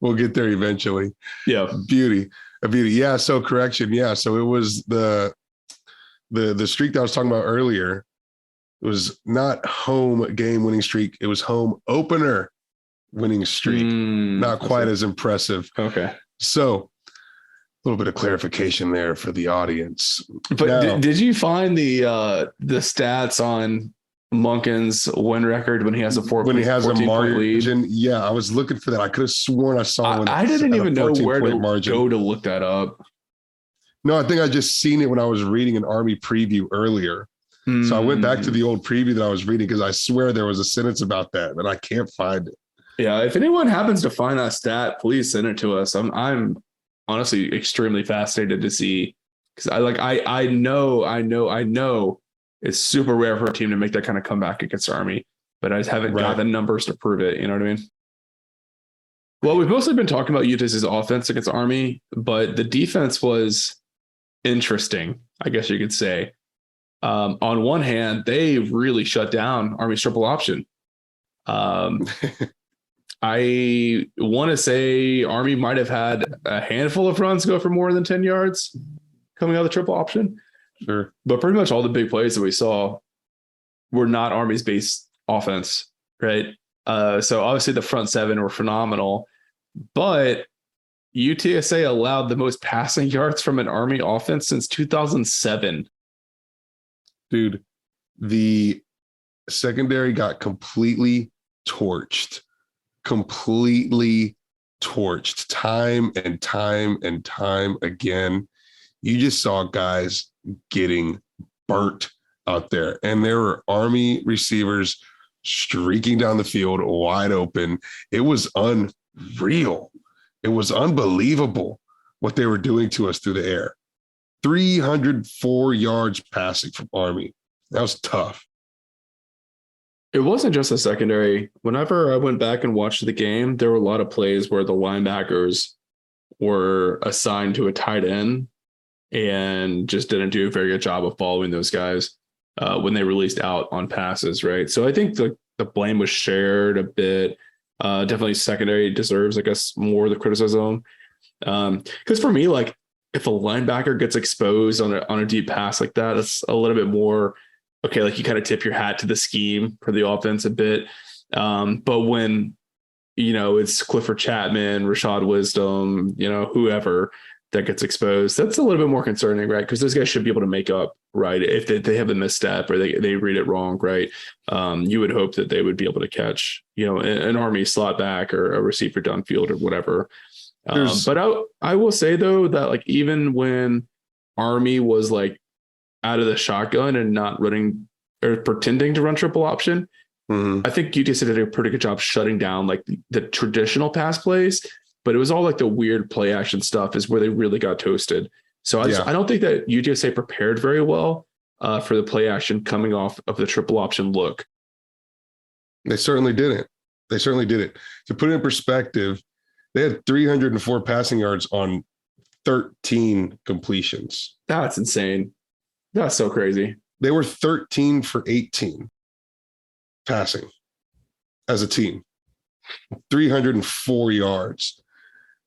We'll get there eventually. Yeah. Beauty. Yeah. So correction. Yeah. So it was the streak that I was talking about earlier. It was not home game winning streak. It was home opener winning streak. Not quite as impressive. Okay. So a little bit of clarification there for the audience. But now, did you find the stats on Monken's win record when he has a margin lead? Yeah, I was looking for that. I could have sworn I saw one. I didn't even know where to go to look that up. No, I think I just seen it when I was reading an Army preview earlier. So I went back to the old preview that I was reading because I swear there was a sentence about that, but I can't find it. Yeah, if anyone happens to find that stat, please send it to us. I'm honestly extremely fascinated to see, because I know it's super rare for a team to make that kind of comeback against Army, but I just haven't got the numbers to prove it. You know what I mean? Well, we've mostly been talking about UTSA's offense against Army, but the defense was interesting, I guess you could say. On one hand, they really shut down Army's triple option. I want to say Army might have had a handful of runs go for more than 10 yards coming out of the triple option. Sure. But pretty much all the big plays that we saw were not Army's base offense, right? So obviously the front seven were phenomenal, but UTSA allowed the most passing yards from an Army offense since 2007. Dude, the secondary got completely torched time and time and time again. You just saw guys getting burnt out there, and there were Army receivers streaking down the field wide open. It was unreal. It was unbelievable what they were doing to us through the air. 304 yards passing from Army. That was tough. It wasn't just the secondary. Whenever I went back and watched the game, there were a lot of plays where the linebackers were assigned to a tight end and just didn't do a very good job of following those guys when they released out on passes, right? So I think the blame was shared a bit. Definitely secondary deserves, I guess, more of the criticism. Because for me, like, if a linebacker gets exposed on a deep pass like that, it's a little bit more okay. Like, you kind of tip your hat to the scheme for the offense a bit. But when, it's Clifford Chapman, Rashad Wisdom, whoever that gets exposed, that's a little bit more concerning, right? Because those guys should be able to make up, right? If they have a misstep or they read it wrong, right? You would hope that they would be able to catch, an Army slot back or a receiver downfield or whatever. But I will say, though, that like even when Army was like out of the shotgun and not running or pretending to run triple option, I think UTSA did a pretty good job shutting down like the traditional pass plays. But it was all like the weird play action stuff is where they really got toasted. So I don't think that UTSA prepared very well for the play action coming off of the triple option look. They certainly didn't. To put it in perspective, they had 304 passing yards on 13 completions. That's insane. That's so crazy. They were 13 for 18 passing as a team, 304 yards.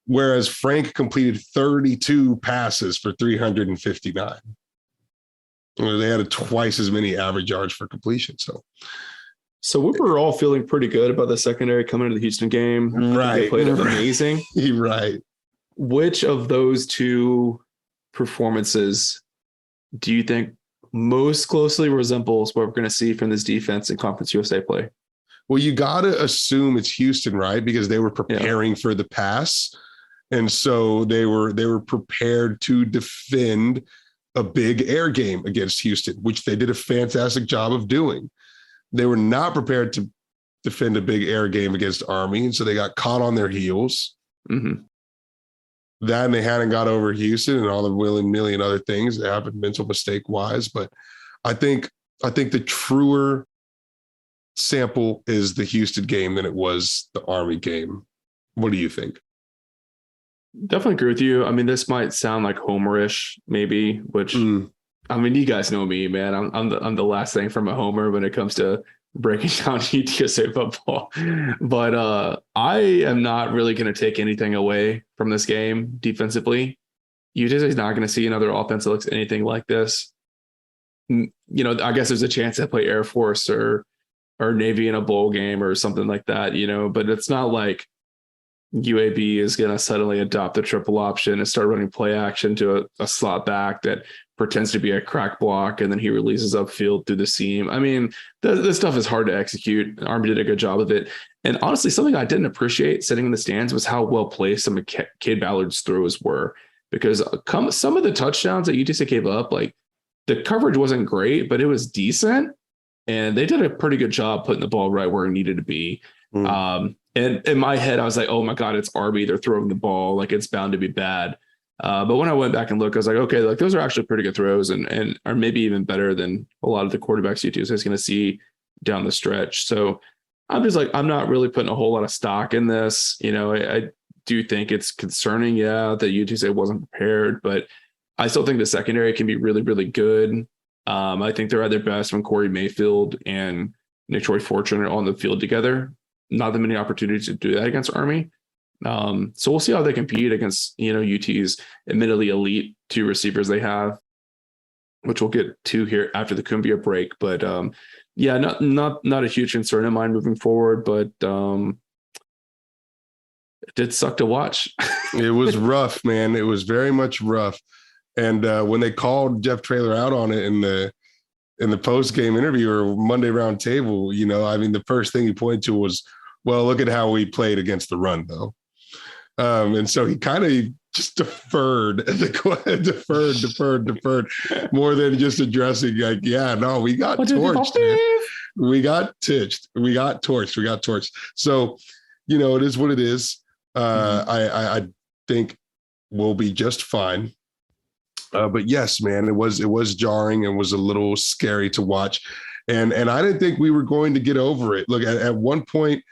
Whereas Frank completed 32 passes for 359. They had twice as many average yards for completion. So we were all feeling pretty good about the secondary coming into the Houston game. Right. They played amazing. Right. Which of those two performances do you think most closely resembles what we're going to see from this defense in Conference USA play? Well, you got to assume it's Houston, right? Because they were preparing for the pass. And so they were prepared to defend a big air game against Houston, which they did a fantastic job of doing. They were not prepared to defend a big air game against Army, and so they got caught on their heels. Mm-hmm. That and they hadn't got over Houston and all the million other things that happened mental mistake wise. But I think the truer sample is the Houston game than it was the Army game. What do you think? Definitely agree with you. I mean, this might sound like homerish, maybe, which I mean, you guys know me, man. I'm the last thing from a homer when it comes to breaking down UTSA football. But I am not really going to take anything away from this game defensively. UTSA is not going to see another offense that looks anything like this. I guess there's a chance they play Air Force or Navy in a bowl game or something like that, but it's not like UAB is going to suddenly adopt the triple option and start running play action to a slot back that pretends to be a crack block, and then he releases upfield through the seam. I mean, this stuff is hard to execute. Army did a good job of it. And honestly, something I didn't appreciate sitting in the stands was how well placed some of Cade Ballard's throws were, because some of the touchdowns that UTSA gave up, like the coverage wasn't great, but it was decent. And they did a pretty good job putting the ball right where it needed to be. And in my head, I was like, oh my God, it's Army. They're throwing the ball. Like, it's bound to be bad. But when I went back and looked, I was like, okay, like those are actually pretty good throws and are maybe even better than a lot of the quarterbacks UTSA is going to see down the stretch. So I'm just like, I'm not really putting a whole lot of stock in this. I do think it's concerning, that UTSA wasn't prepared, but I still think the secondary can be really, really good. I think they're at their best when Corey Mayfield and Nick Troy Fortune are on the field together. not that many opportunities to do that against Army. So we'll see how they compete against, UT's admittedly elite 2 receivers they have, which we'll get to here after the Cumbia break. But not a huge concern of mine moving forward, but it did suck to watch. It was rough, man. It was very much rough. And when they called Jeff Traylor out on it in the post-game interview or Monday round table, the first thing he pointed to was, well, look at how we played against the run, though. And so he kind of just deferred more than just addressing like, we got torched. We got torched. So, it is what it is. I think we'll be just fine. But yes, man, it was jarring and was a little scary to watch. And I didn't think we were going to get over it. Look, at one point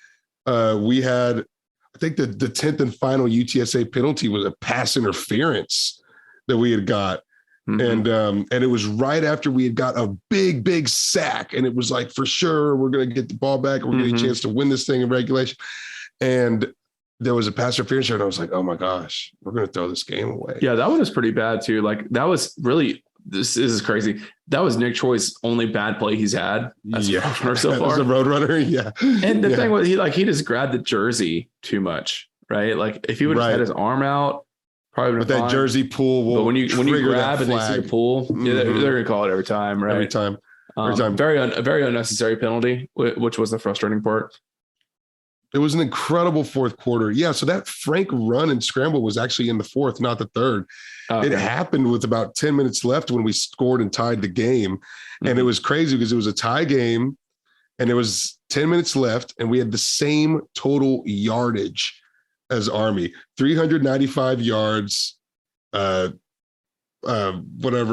we had, I think the 10th and final UTSA penalty was a pass interference that we had got. Mm-hmm. And it was right after we had got a big sack. And it was like, for sure, we're going to get the ball back and we're getting a chance to win this thing in regulation. And there was a pass interference, and I was like, oh my gosh, we're going to throw this game away. Yeah, that one was pretty bad too. Like that was really, this is crazy. That was Nick Choi's only bad play he's had as a Roadrunner so far. As a Roadrunner, yeah. And the thing was, he just grabbed the jersey too much, right? Like if he would have had his arm out, probably. But that jersey pull will. But when you grab and they see the pull, they're going to call it every time, right? Every time. Very unnecessary penalty, which was the frustrating part. It was an incredible fourth quarter. Yeah. So that Frank run and scramble was actually in the fourth, not the third. It happened with about 10 minutes left when we scored and tied the game. Mm-hmm. And it was crazy because it was a tie game and it was 10 minutes left and we had the same total yardage as Army, 395 yards, whatever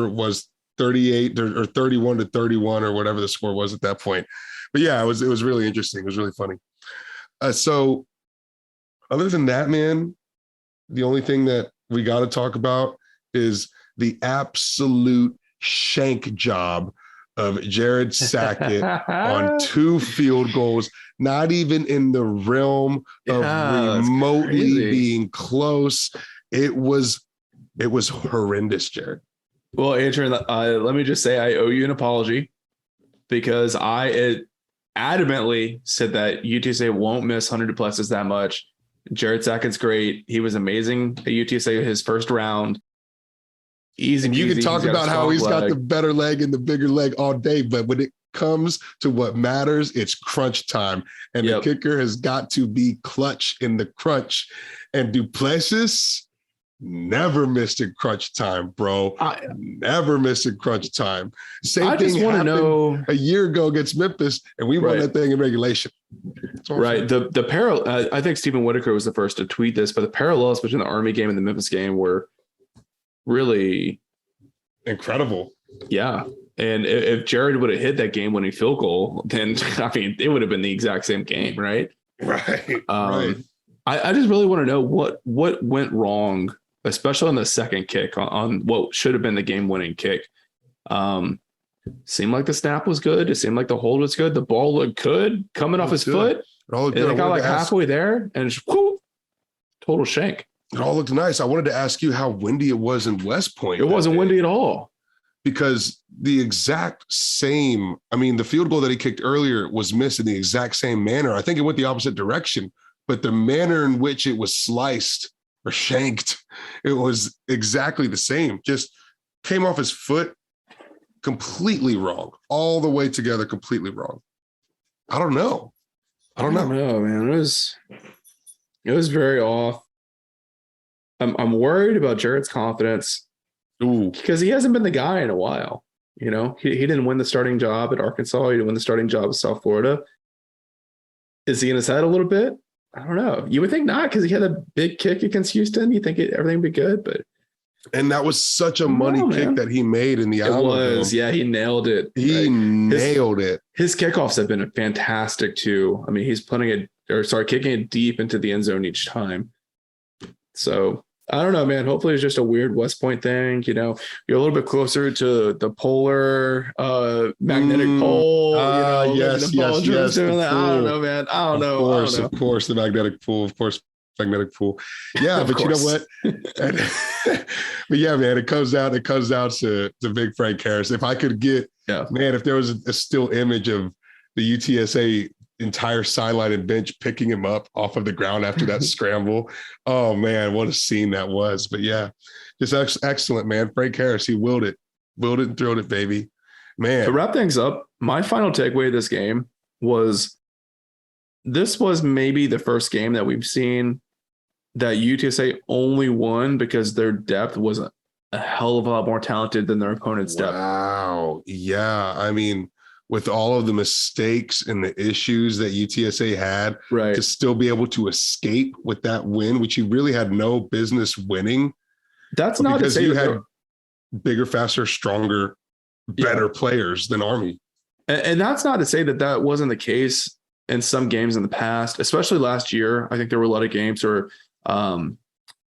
it was, 38 or 31 to 31 or whatever the score was at that point. But yeah, it was really interesting. It was really funny. So other than that, man, the only thing that we got to talk about is the absolute shank job of Jared Sackett on 2 field goals, not even in the realm of remotely being close. It was horrendous, Jared. Well, Adrian, let me just say I owe you an apology because I adamantly said that UTSA won't miss 100 pluses that much. Jared Sackett's great. He was amazing at UTSA his first round. Easy. And you can talk about how he's got the better leg and the bigger leg all day, but when it comes to what matters, it's crunch time. And the kicker has got to be clutch in the crunch. And Duplessis never missed in crunch time, bro. Never missed in crunch time. Same thing happened a year ago against Memphis, and we won that thing in regulation. Right. The parallel. I think Stephen Whitaker was the first to tweet this, but the parallels between the Army game and the Memphis game were really incredible. Yeah. And if Jared would have hit that game-winning field goal, then it would have been the exact same game, right? Right. I just really want to know what went wrong, especially on the second kick on what should have been the game-winning kick. Seemed like the snap was good. It seemed like the hold was good. The ball looked good coming off his foot. And it got like halfway there and just total shank. It all looked nice. I wanted to ask you how windy it was in West Point. It wasn't windy at all. Because the exact same, the field goal that he kicked earlier was missed in the exact same manner. I think it went the opposite direction, but the manner in which it was sliced or shanked, it was exactly the same. Just came off his foot completely wrong, all the way together, completely wrong. I don't know, man. It was very off. I'm worried about Jared's confidence. Ooh, because he hasn't been the guy in a while. He didn't win the starting job at Arkansas. He didn't win the starting job at South Florida. Is he in his head a little bit? I don't know. You would think not, because he had a big kick against Houston. You think everything would be good, and that was such a money kick that he made in the Alamo. It was, yeah. He nailed it. Nailed it. His kickoffs have been fantastic too. He's kicking it deep into the end zone each time. So I don't know, man. Hopefully it's just a weird West Point thing. You know, you're a little bit closer to the polar magnetic pole, you know, maybe the Yes, ball yes, drill's yes. The doing that. I don't know, pool. man. I don't Of know. I don't course, know. of course, the magnetic pool. Of course, magnetic pool. Yeah, Of but you know course. what? And, but yeah, man, it comes down to big Frank Harris. If I could get, Yeah. man, if there was a still image of the UTSA entire sideline and bench picking him up off of the ground after that scramble. Oh man, what a scene that was. But yeah, just excellent, man. Frank Harris, he willed it and thrilled it, baby. To Man. wrap things up, my final takeaway of this game was this was maybe the first game that we've seen that UTSA only won because their depth was a hell of a lot more talented than their opponent's depth. Wow. Yeah. I mean, with all of the mistakes and the issues that UTSA had, Right. to still be able to escape with that win, which you really had no business winning. That's not because to say you that had bigger, faster, stronger, better players than Army. And that's not to say that that wasn't the case in some games in the past, especially last year. I think there were a lot of games where, I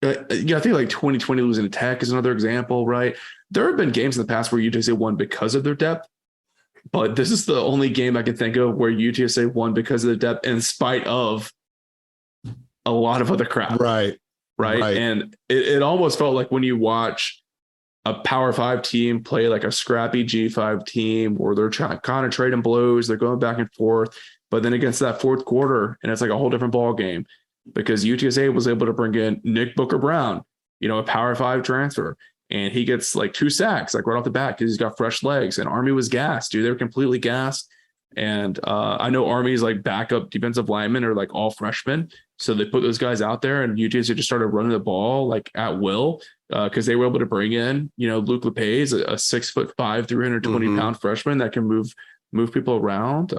think like 2020 losing to Tech is another example, right? There have been games in the past where UTSA won because of their depth, but this is the only game I can think of where UTSA won because of the depth in spite of a lot of other crap. Right. And it almost felt like when you watch a Power 5 team play like a scrappy G5 team where they're trying kind of trading blows, they're going back and forth, but then against that fourth quarter, and it's like a whole different ball game because UTSA was able to bring in Nick Booker Brown, you know, a Power 5 transfer, and he gets like 2 sacks like right off the bat because he's got fresh legs. And Army was gassed, dude. They were completely gassed. And I know Army's like backup defensive linemen are like all freshmen. So they put those guys out there and UTSA just started running the ball like at will because they were able to bring in, you know, Luke LePage, a 6'5", 320-pound freshman that can move people around.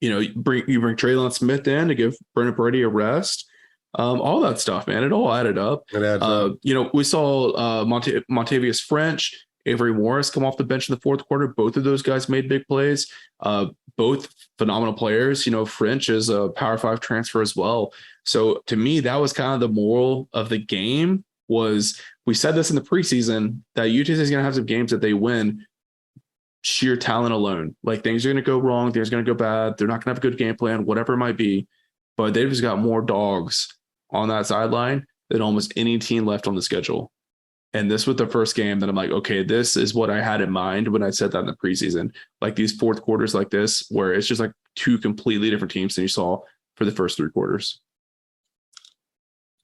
You know, you bring Traylon Smith in to give Brennan Brady a rest. All that stuff, man. It all added up. It adds up. You know, we saw Montavious French, Avery Morris come off the bench in the fourth quarter. Both of those guys made big plays. Both phenomenal players. You know, French is a Power 5 transfer as well. So to me, that was kind of the moral of the game. Was we said this in the preseason that UTSA is going to have some games that they win sheer talent alone. Like things are going to go wrong, things are going to go bad. They're not going to have a good game plan, whatever it might be. But they've just got more dogs on that sideline than almost any team left on the schedule. And this was the first game that I'm like, okay, this is what I had in mind when I said that in the preseason. Like these fourth quarters like this, where it's just like two completely different teams than you saw for the first 3 quarters.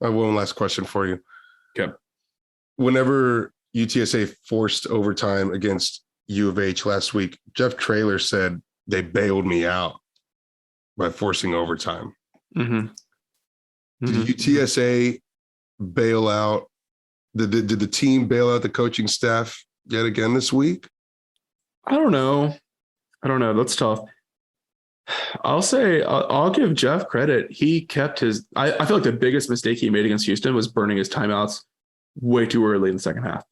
I have one last question for you. Okay. Whenever UTSA forced overtime against U of H last week, Jeff Traylor said they bailed me out by forcing overtime. Did UTSA bail out? Did the team bail out the coaching staff yet again this week? I don't know. That's tough. I'll say I'll give Jeff credit. He kept his. I feel like the biggest mistake he made against Houston was burning his timeouts way too early in the second half.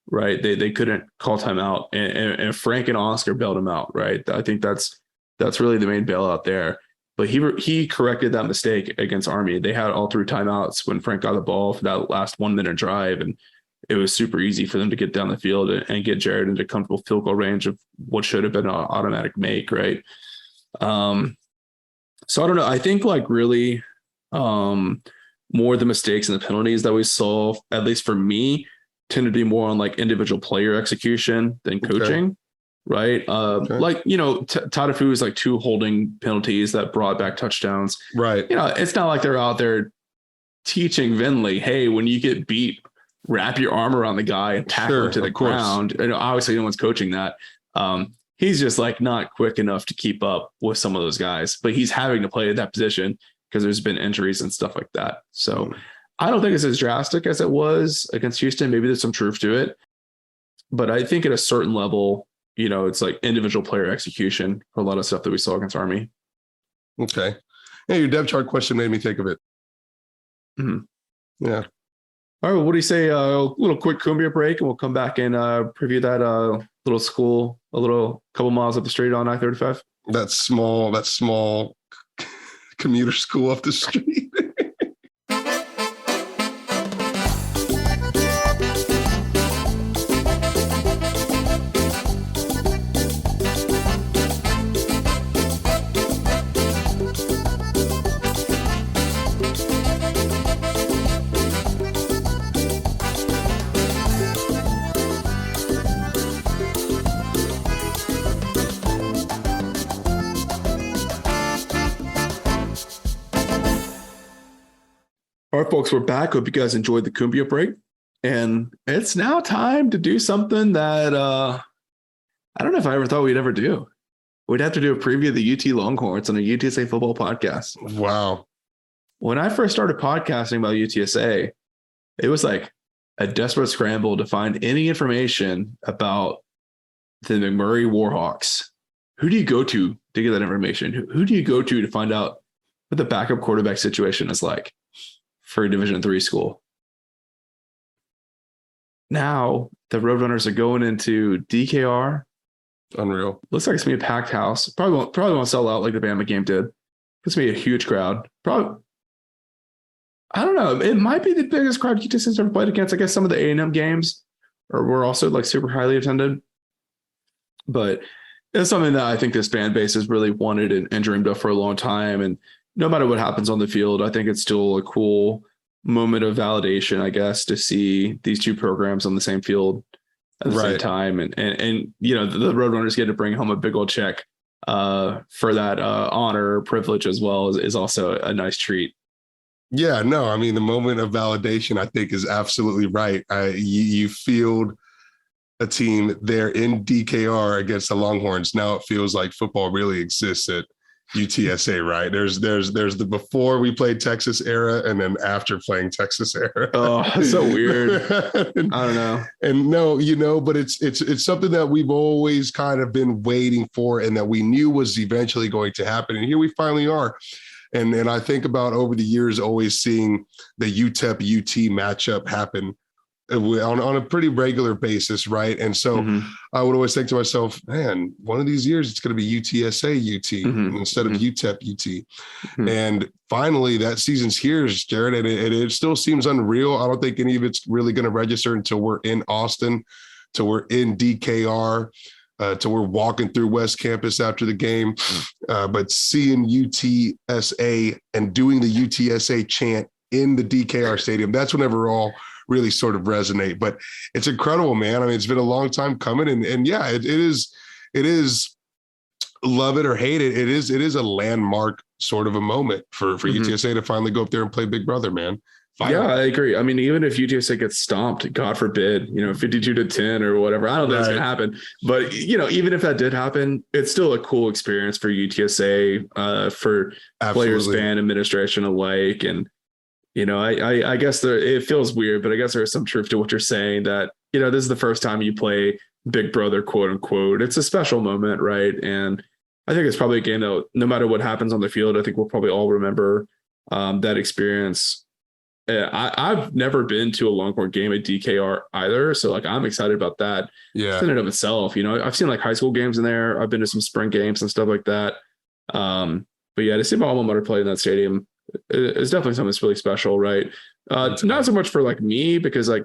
Right? They couldn't call timeout, and Frank and Oscar bailed him out. Right? I think that's really the main bailout there. But he corrected that mistake against Army. They had all 3 timeouts when Frank got the ball for that last 1-minute drive, and it was super easy for them to get down the field and get Jared into comfortable field goal range of what should have been an automatic make, right? So I don't know. I think like really more of the mistakes and the penalties that we saw, at least for me, tended to be more on like individual player execution than coaching. Right. Like, you know, Tadafu is like 2 holding penalties that brought back touchdowns. Right. You know, it's not like they're out there teaching Vinley, hey, when you get beat, wrap your arm around the guy and tackle him to the ground. And obviously no one's coaching that. He's just like not quick enough to keep up with some of those guys, but he's having to play at that position because there's been injuries and stuff like that. So I don't think it's as drastic as it was against Houston. Maybe there's some truth to it, but I think at a certain level, you know, it's like individual player execution for a lot of stuff that we saw against Army. Okay. Yeah, your depth chart question made me think of it. Yeah. All right. What do you say? A little quick Cumbia break, and we'll come back and preview that little school, a little couple miles up the street on I-35. That small commuter school up the street. All right, folks, we're back. Hope you guys enjoyed the Cumbia break. And it's now time to do something that I don't know if I ever thought we'd ever do. We'd have to do a preview of the UT Longhorns on a UTSA football podcast. Wow. When I first started podcasting about UTSA, it was like a desperate scramble to find any information about the McMurray Warhawks. Who do you go to get that information? Who do you go to find out what the backup quarterback situation is like for a Division III school? Now the Roadrunners are going into DKR. Unreal. Looks like it's gonna be a packed house. Probably won't sell out like the Bama game did. It's gonna be a huge crowd. Probably, I don't know. It might be the biggest crowd UTSA's ever played against. I guess some of the A&M games were also like super highly attended. But it's something that I think this fan base has really wanted and dreamed of for a long time. And no matter what happens on the field, I think it's still a cool moment of validation, I guess, to see these two programs on the same field at the same time. And you know, the Roadrunners get to bring home a big old check for that honor, privilege as well is also a nice treat. Yeah, no, I mean, the moment of validation, I think, is absolutely right. You field a team there in DKR against the Longhorns. Now it feels like football really exists at UTSA, right? There's the before we played Texas era and then after playing Texas era. Oh, that's so weird. I don't know. And no, you know, but it's something that we've always kind of been waiting for and that we knew was eventually going to happen. And here we finally are. And I think about over the years, always seeing the UTEP-UT matchup happen on a pretty regular basis, right? And so I would always think to myself, man, one of these years it's going to be UTSA-UT instead of UTEP-UT. And finally, that season's here, Jared, and it still seems unreal. I don't think any of it's really going to register until we're in Austin, till we're in DKR, till we're walking through West Campus after the game. But seeing UTSA and doing the UTSA chant in the DKR stadium, that's whenever all really sort of resonate. But it's incredible, man. I mean, it's been a long time coming, and yeah, it is love it or hate it. It is a landmark sort of a moment for UTSA to finally go up there and play Big Brother, man. Finally. Yeah, I agree. I mean, even if UTSA gets stomped, God forbid, 52-10 or whatever, I don't think it's going to happen. But, even if that did happen, it's still a cool experience for UTSA, for players, fan, administration alike. And, I guess it feels weird, but I guess there's some truth to what you're saying that, this is the first time you play Big Brother, quote unquote. It's a special moment, right? And I think it's probably a game that no matter what happens on the field, I think we'll probably all remember that experience. I've never been to a Longhorn game at DKR either. So I'm excited about that. Yeah. In and of itself, I've seen high school games in there. I've been to some spring games and stuff like that. But yeah, to see my alma mater play in that stadium is definitely something that's really special. Right. Not so much for me, because I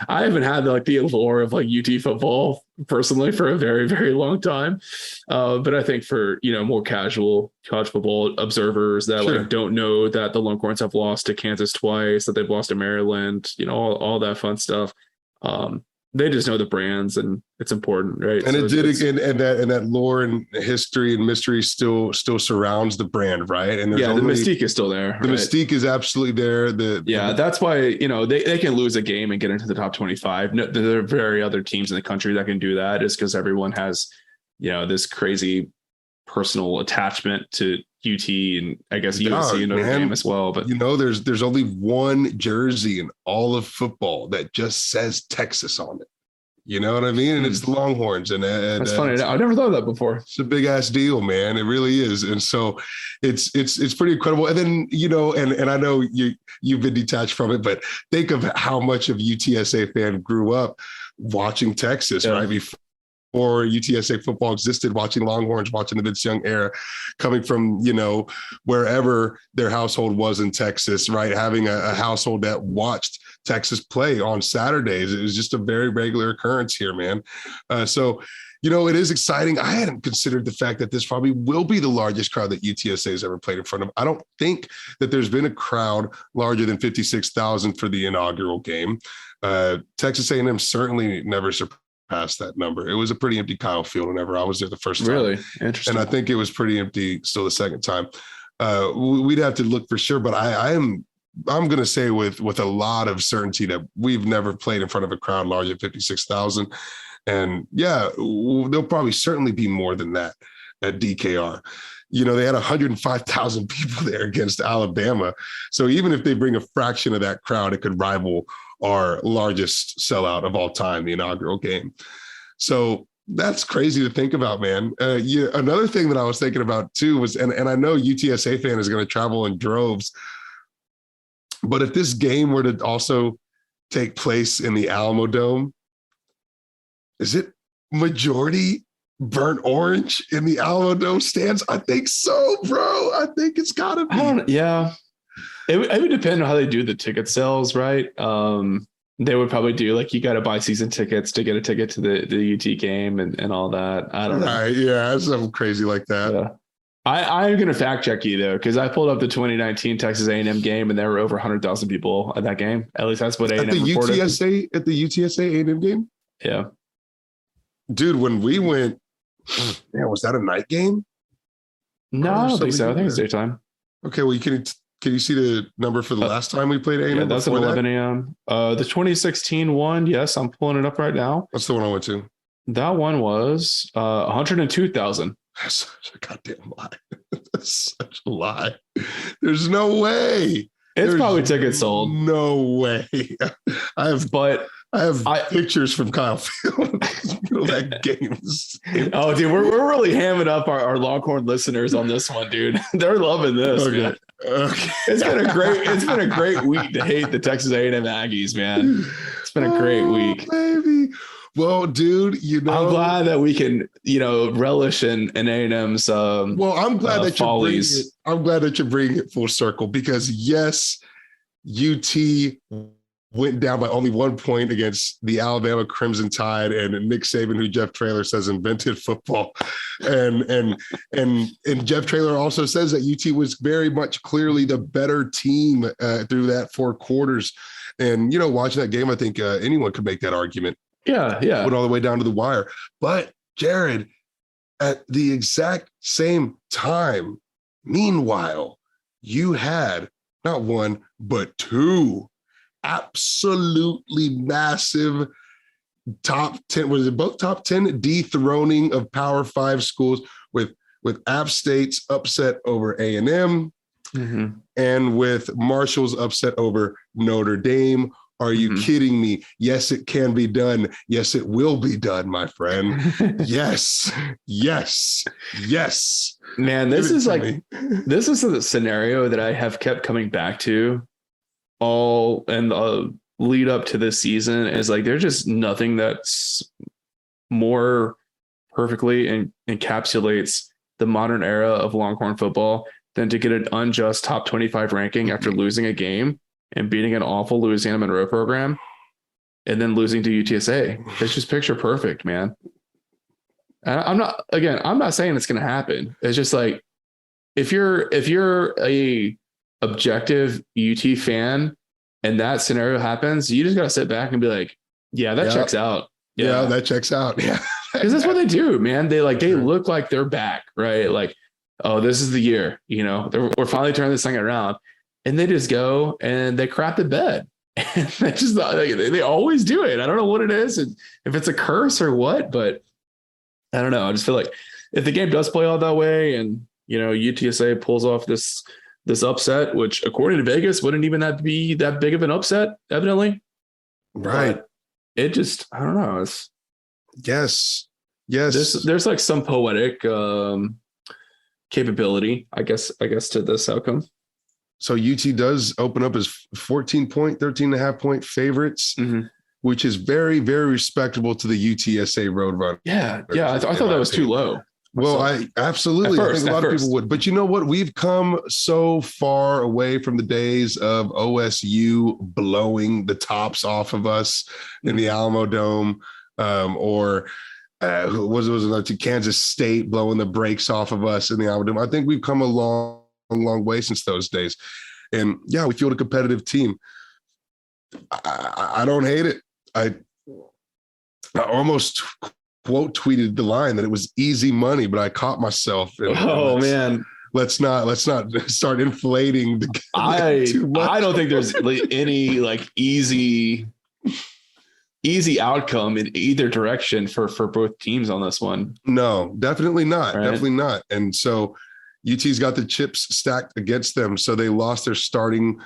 haven't had the allure of UT football personally for a very, very long time. But I think for, more casual college football observers that don't know that the Longhorns have lost to Kansas twice, that they've lost to Maryland, all that fun stuff. They just know the brands and it's important, right? And that lore and history and mystery still surrounds the brand, right? And the mystique is still there. The mystique is absolutely there. That's why they can lose a game and get into the top 25. No, there are very other teams in the country that can do that. Is because everyone has this crazy personal attachment to UT and I guess USC and Notre Dame as well. But there's only one jersey in all of football that just says Texas on it. You know what I mean? And it's the Longhorns. And that's funny. I never thought of that before. It's a big ass deal, man. It really is. And so it's pretty incredible. And then, and I know you've been detached from it, but think of how much of UTSA fan grew up watching Texas, right? Before UTSA football existed, watching Longhorns, watching the Vince Young era, coming from, wherever their household was in Texas, right? Having a household that watched Texas play on Saturdays. It was just a very regular occurrence here, man. So it is exciting. I hadn't considered the fact that this probably will be the largest crowd that UTSA has ever played in front of. I don't think that there's been a crowd larger than 56,000 for the inaugural game. Texas A&M certainly never surpassed that number. It was a pretty empty Kyle Field whenever I was there the first time. Really interesting. And I think it was pretty empty still the second time. We'd have to look for sure, but I am I'm going to say with a lot of certainty that we've never played in front of a crowd larger than 56,000. And yeah, there'll probably certainly be more than that at DKR. You know, they had 105,000 people there against Alabama. So even if they bring a fraction of that crowd, it could rival our largest sellout of all time, the inaugural game. So that's crazy to think about, man. Another thing that I was thinking about too was, and I know UTSA fan is going to travel in droves, but if this game were to also take place in the Alamo Dome, is it majority burnt orange in the Alamo Dome stands? I think so, bro. I think it's gotta be. It would depend on how they do the ticket sales, right? They would probably do like, you got to buy season tickets to get a ticket to the UT game and all that. I don't know. Right, yeah, something crazy like that. Yeah. I'm going to fact check you though, because I pulled up the 2019 Texas A&M game and there were over 100,000 people at that game. At least that's what A&M reported. At the UTSA A&M game? Yeah. Dude, when we went, man, was that a night game? No, I don't think so. I think it's daytime. Okay, well, can you see the number for the last time we played A&M? Yeah, that's at 11 a.m. The 2016 one, yes, I'm pulling it up right now. That's the one I went to. That one was 102,000. That's such a goddamn lie. That's such a lie. There's no way. It's probably tickets sold. No way. I have pictures from Kyle Field. That game's. Oh, dude, we're really hamming up our Longhorn listeners on this one, dude. They're loving this, man. Okay. It's been a great week to hate the Texas A&M Aggies, man. It's been a great week, baby. Well, dude, I'm glad that we can, relish in A&M's. Well, I'm glad that follies. I'm glad that you're bringing it full circle because yes, UT went down by only 1 point against the Alabama Crimson Tide and Nick Saban, who Jeff Traylor says invented football. And Jeff Traylor also says that UT was very much clearly the better team through that 4 quarters. And, watching that game, I think anyone could make that argument. Yeah. Went all the way down to the wire. But Jared, at the exact same time, meanwhile, you had not one, but 2 absolutely massive top 10, was it both top 10 dethroning of Power 5 schools with App State's upset over A&M and with Marshall's upset over Notre Dame. Are you kidding me? Yes, it can be done. Yes, it will be done, my friend. Yes. Man, this is a scenario that I have kept coming back to all and lead up to this season is like, there's just nothing that's more perfectly encapsulates the modern era of Longhorn football than to get an unjust top 25 ranking after losing a game and beating an awful Louisiana Monroe program and then losing to UTSA. It's just picture perfect, man. I'm not saying it's going to happen. It's just like, if you're a objective UT fan and that scenario happens, you just got to sit back and be like, yeah, that checks out. Yeah, that checks out. Yeah. Because that's what they do, man. They look like they're back, right? Like, oh, this is the year, we're finally turning this thing around. And they just go and they crap the bed. And they always do it. I don't know what it is, and if it's a curse or what, but I don't know. I just feel like if the game does play out that way and, UTSA pulls off this upset, which according to Vegas wouldn't even have to be that big of an upset, evidently. Right. But it just, I don't know. Yes. There's like some poetic capability, I guess, to this outcome. So UT does open up as 13.5 point favorites, which is very, very respectable to the UTSA Roadrunner. Yeah. I thought that was too low. Well, I absolutely. I think a lot of people would. But you know what? We've come so far away from the days of OSU blowing the tops off of us in the Alamo Dome, or was another to Kansas State blowing the brakes off of us in the Alamo Dome. I think we've come a long way since those days. And yeah, we field a competitive team. I don't hate it. I almost quote tweeted the line that it was easy money, but I caught myself. Man. let's not start inflating the too much. I don't think there's any like easy outcome in either direction for both teams on this one. No, definitely not. Right? Definitely not. And so UT's got the chips stacked against them. So they lost their starting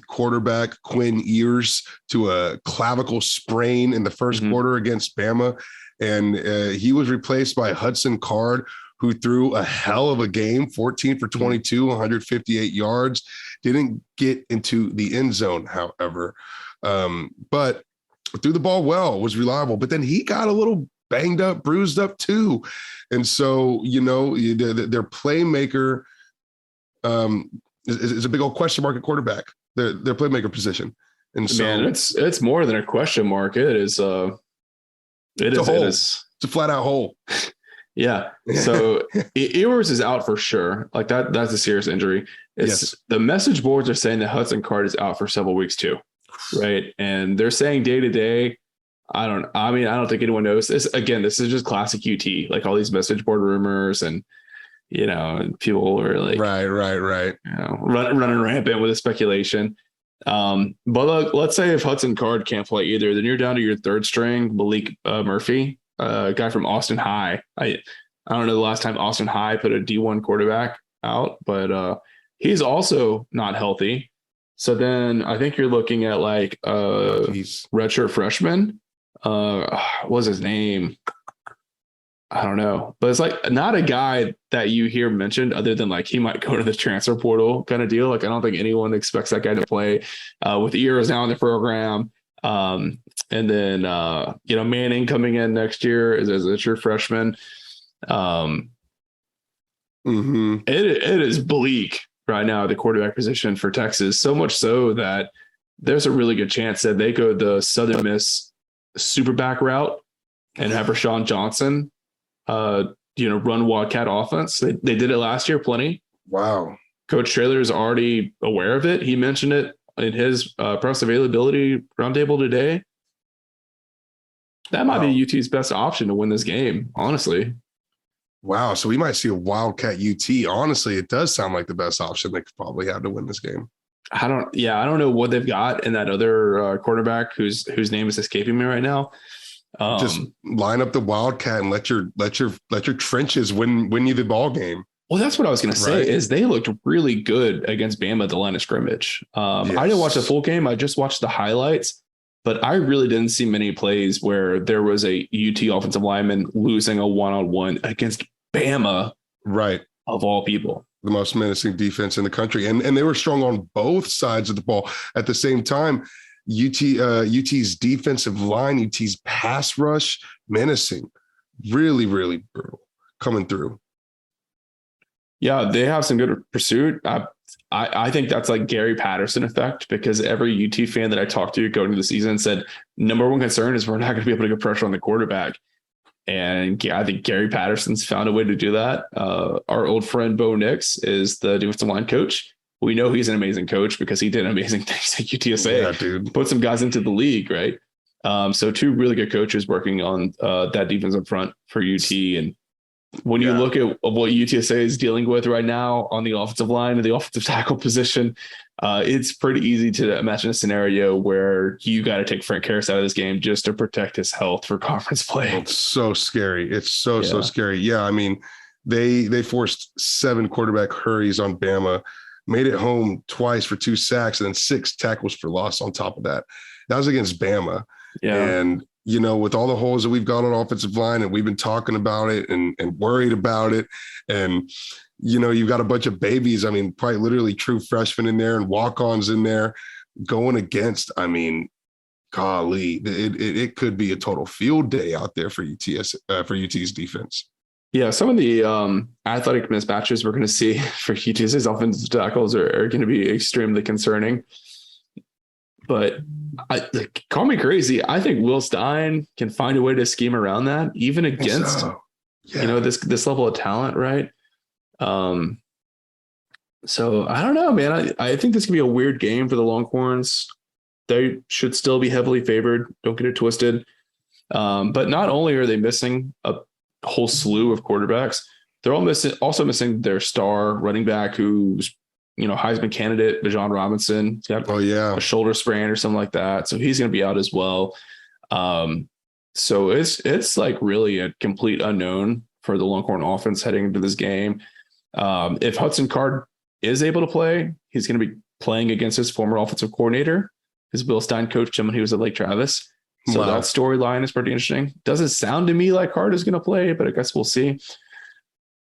quarterback, Quinn Ewers, to a clavicle sprain in the first quarter against Bama. And he was replaced by Hudson Card, who threw a hell of a game, 14 for 22, 158 yards. Didn't get into the end zone, however. But threw the ball well, was reliable. But then he got a little banged up, bruised up too. And so, their playmaker is a big old question mark at quarterback, their playmaker position. And so, man, it's more than a question mark. It is a hole. It's a flat out hole. Yeah. So Ewers is out for sure. Like that's a serious injury. The message boards are saying that Hudson Card is out for several weeks too. Right. And they're saying day to day. I don't think anyone knows this. Again, this is just classic UT, like all these message board rumors and people are like, right. Running rampant with the speculation. But let's say if Hudson Card can't play either, then you're down to your third string, Malik Murphy, a guy from Austin High. I don't know the last time Austin High put a D1 quarterback out, but he's also not healthy. So then I think you're looking at like redshirt freshman. What was his name? I don't know, but it's like not a guy that you hear mentioned other than like he might go to the transfer portal kind of deal. Like I don't think anyone expects that guy to play with Ears now in the program. And then Manning coming in next year as a true freshman. It is bleak right now at the quarterback position for Texas, so much so that there's a really good chance that they go the Southern Miss superback route and have Rashawn Johnson run Wildcat offense. They did it last year plenty. Wow. Coach Traylor is already aware of it. He mentioned it in his press availability roundtable today. That might be UT's best option to win this game, honestly. Wow. So we might see a Wildcat UT. Honestly, it does sound like the best option they could probably have to win this game. I don't know what they've got in that other quarterback whose name is escaping me right now. Just line up the Wildcat and let your trenches win you the ball game. Well, that's what I was going to say is they looked really good against Bama at the line of scrimmage. I didn't watch the full game. I just watched the highlights, but I really didn't see many plays where there was a UT offensive lineman losing a one-on-one against Bama. Right. Of all people. The most menacing defense in the country. And they were strong on both sides of the ball at the same time. UT's defensive line, UT's pass rush, menacing, really, really brutal coming through. Yeah, they have some good pursuit. I think that's like Gary Patterson effect because every UT fan that I talked to going into the season said, number one concern is we're not going to be able to get pressure on the quarterback. And I think Gary Patterson's found a way to do that. Our old friend Bo Nix is the defensive line coach. We know he's an amazing coach because he did amazing things at UTSA. Yeah, dude. Put some guys into the league, right? So two really good coaches working on that defensive front for UT. And when you look at what UTSA is dealing with right now on the offensive line and the offensive tackle position, it's pretty easy to imagine a scenario where you got to take Frank Harris out of this game just to protect his health for conference play. It's so scary. It's so scary. Yeah, I mean, they forced 7 quarterback hurries on Bama, made it home twice for 2 sacks, and then 6 tackles for loss on top of that. That was against Bama. Yeah. And, with all the holes that we've got on offensive line, and we've been talking about it and worried about it. And, you've got a bunch of babies. I mean, quite literally true freshmen in there and walk-ons in there going against, I mean, golly, it could be a total field day out there for UT's defense. Yeah, some of the athletic mismatches we're going to see for UTSA's offensive tackles are going to be extremely concerning. But call me crazy. I think Will Stein can find a way to scheme around that, even against this level of talent, right? So I don't know, man. I think this could be a weird game for the Longhorns. They should still be heavily favored. Don't get it twisted. But not only are they missing a whole slew of quarterbacks, They're also missing their star running back, who's Heisman candidate, Bijan Robinson. He's got a shoulder sprain or something like that, so he's going to be out as well. So it's like really a complete unknown for the Longhorn offense heading into this game. If Hudson Card is able to play, he's going to be playing against his former offensive coordinator, his Bill Stein coached him when he was at Lake Travis. So that storyline is pretty interesting. Doesn't sound to me like Card is going to play, but I guess we'll see.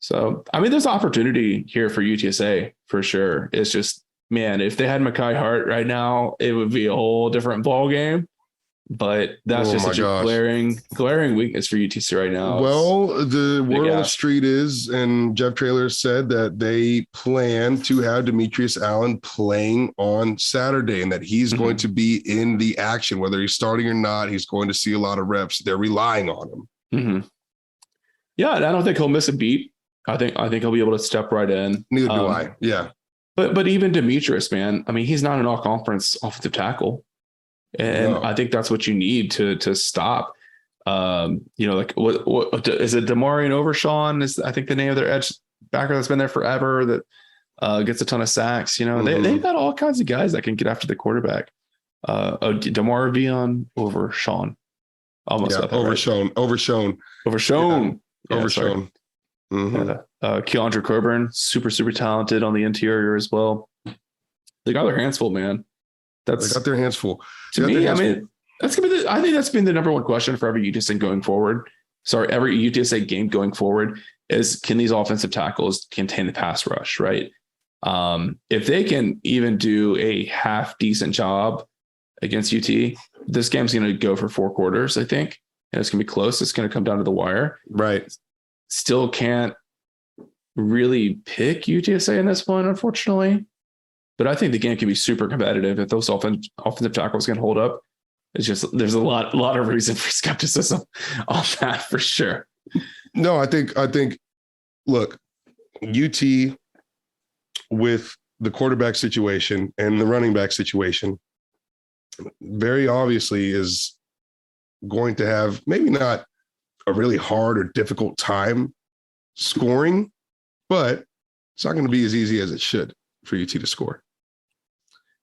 So, I mean, there's opportunity here for UTSA for sure. It's just, man, if they had Mekhi Hart right now, it would be a whole different ball game. But that's just such a glaring weakness for UTC right now. Well, the word on the street is, and Jeff Traylor said that they plan to have Demetrius Allen playing on Saturday and that he's going to be in the action, whether he's starting or not. He's going to see a lot of reps. They're relying on him. Mm-hmm. Yeah, and I don't think he'll miss a beat. I think he'll be able to step right in. Neither do I. Yeah. But even Demetrius, man, I mean, he's not an all-conference offensive tackle. And I think that's what you need to stop. Like what is it? Damarian Overshawn is, I think, the name of their edge backer that's been there forever, that gets a ton of sacks. They've got all kinds of guys that can get after the quarterback. Damarian Overshawn. Almost Overshown. Mm-hmm. Keandre Coburn, super talented on the interior as well. They got their hands full, man. They got their hands full. To me, I mean, I think that's been the number one question for every UTSA going forward. Every UTSA game going forward is, can these offensive tackles contain the pass rush, right? If they can even do a half decent job against UT, this game's going to go for 4 quarters, I think. And it's going to be close. It's going to come down to the wire. Right. Still can't really pick UTSA in this one, unfortunately. But I think the game can be super competitive if those offensive tackles can hold up. It's just, there's a lot of reason for skepticism on that for sure. No, I think, look, UT with the quarterback situation and the running back situation very obviously is going to have maybe not a really hard or difficult time scoring, but it's not going to be as easy as it should for UT to score.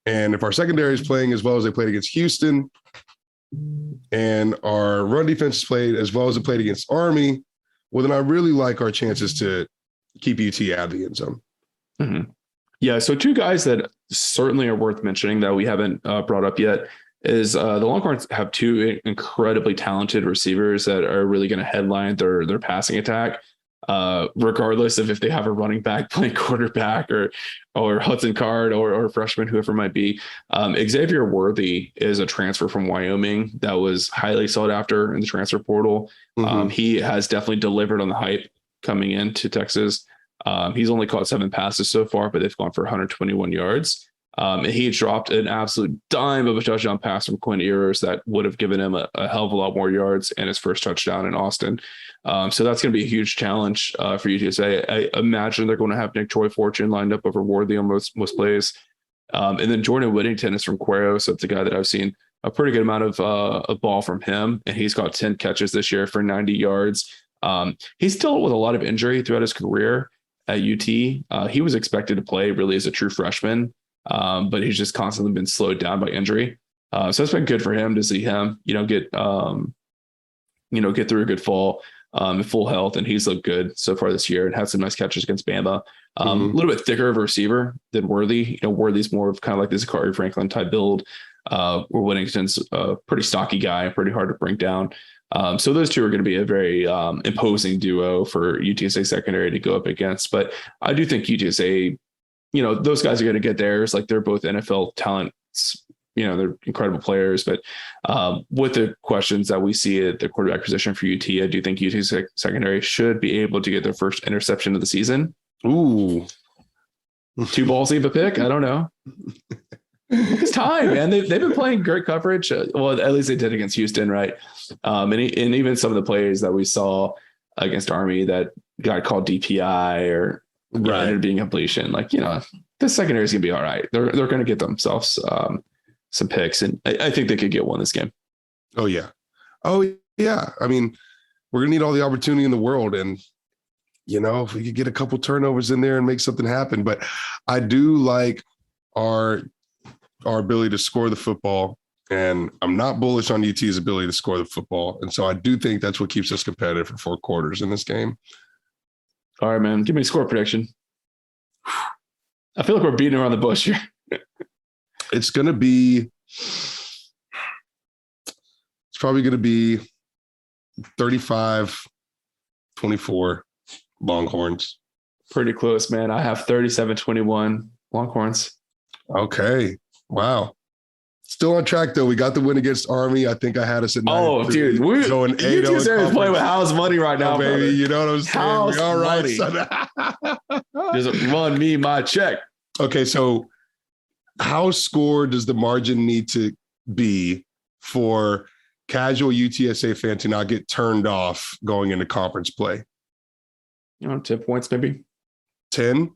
And if our secondary is playing as well as they played against Houston, and our run defense played as well as it played against Army, well, then I really like our chances to keep UT out of the end zone. Mm-hmm. Yeah, so 2 guys that certainly are worth mentioning that we haven't brought up yet is the Longhorns have 2 incredibly talented receivers that are really going to headline their passing attack. Regardless of if they have a running back playing quarterback or Hudson Card or freshman, whoever might be. Xavier Worthy is a transfer from Wyoming that was highly sought after in the transfer portal. Mm-hmm. He has definitely delivered on the hype coming into Texas. He's only caught 7 passes so far, but they've gone for 121 yards. And he dropped an absolute dime of a touchdown pass from Quinn Ewers that would have given him a hell of a lot more yards and his first touchdown in Austin. So that's going to be a huge challenge for UTSA. I imagine they're going to have Nick Troy Fortune lined up over Worthy on most plays. And then Jordan Whittington is from Cuero, so it's a guy that I've seen a pretty good amount of a ball from him, and he's got 10 catches this year for 90 yards. He's still with a lot of injury throughout his career at UT. He was expected to play really as a true freshman, but he's just constantly been slowed down by injury. So it's been good for him to see him, get through a good fall in full health. And he's looked good so far this year and had some nice catches against Bama. A little bit thicker of a receiver than Worthy. Worthy's more of kind of like the Zachary Franklin type build. Where Whittington's a pretty stocky guy, pretty hard to bring down. So those 2 are going to be a very imposing duo for UTSA secondary to go up against. But I do think UTSA, those guys are going to get theirs. Like, they're both NFL talents. They're incredible players. But with the questions that we see at the quarterback position for UT, I do think UT secondary should be able to get their first interception of the season. Ooh. Too ballsy of a pick? I don't know. It's time, man. They've been playing great coverage. Well, at least they did against Houston, right? And even some of the plays that we saw against Army that got called DPI or ended up being completion. The secondary is going to be all right. They're going to get themselves some picks, and I think they could get one this game. Oh yeah. I mean, we're going to need all the opportunity in the world, and if we could get a couple turnovers in there and make something happen. But I do like our ability to score the football. And I'm not bullish on UT's ability to score the football. And so I do think that's what keeps us competitive for 4 quarters in this game. All right, man. Give me a score prediction. I feel like we're beating around the bush here. It's probably going to be 35-24 Longhorns. Pretty close, man. I have 37-21 Longhorns. Okay. Wow. Still on track, though. We got the win against Army. I think I had us at 9. Oh, dude. We're going 8-0. Playing with house money right now, baby. brother. You know what I'm saying? House we all right, money. son. Just run me my check. Okay, so how score does the margin need to be for casual UTSA fan to not get turned off going into conference play? 10 points, maybe. 10?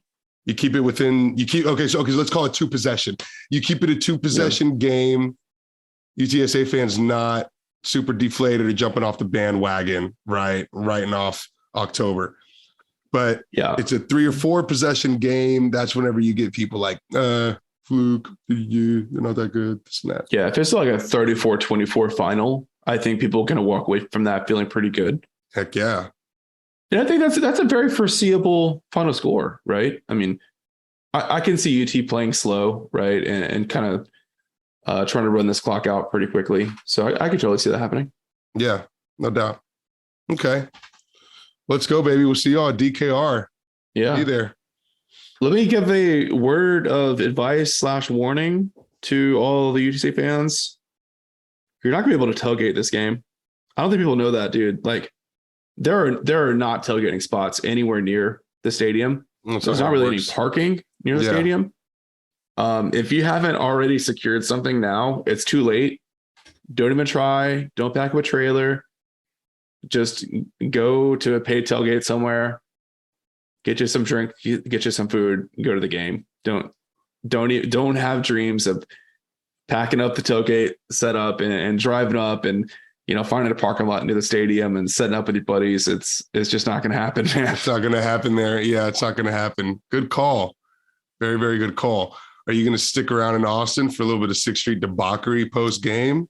You keep it within, okay, so let's call it 2 possession. You keep it a 2 possession game. UTSA fans not super deflated or jumping off the bandwagon, right? Writing off October. But it's a 3 or 4 possession game. That's whenever you get people like, fluke, you're not that good, this and that. Yeah, if it's like a 34-24 final, I think people are going to walk away from that feeling pretty good. Heck yeah. And I think that's a very foreseeable final score, right? I mean, I can see UT playing slow, right? And kind of trying to run this clock out pretty quickly. So I could totally see that happening. Yeah, no doubt. Okay. Let's go, baby. We'll see y'all at DKR. Yeah. Be there. Let me give a word of advice / warning to all the UTSA fans. You're not going to be able to tailgate this game. I don't think people know that, dude. Like, there are not tailgating spots anywhere near the stadium. There's not really any parking near the stadium. If you haven't already secured something now, it's too late. Don't even try. Don't pack up a trailer. Just go to a paid tailgate somewhere. Get you some drink. Get you some food. Go to the game. Don't have dreams of packing up the tailgate, set up and driving up and finding a parking lot near the stadium and setting up with your buddies. It's just not going to happen, man. It's not going to happen there. Yeah, it's not going to happen. Good call. Very, very good call. Are you going to stick around in Austin for a little bit of 6th Street debauchery post game?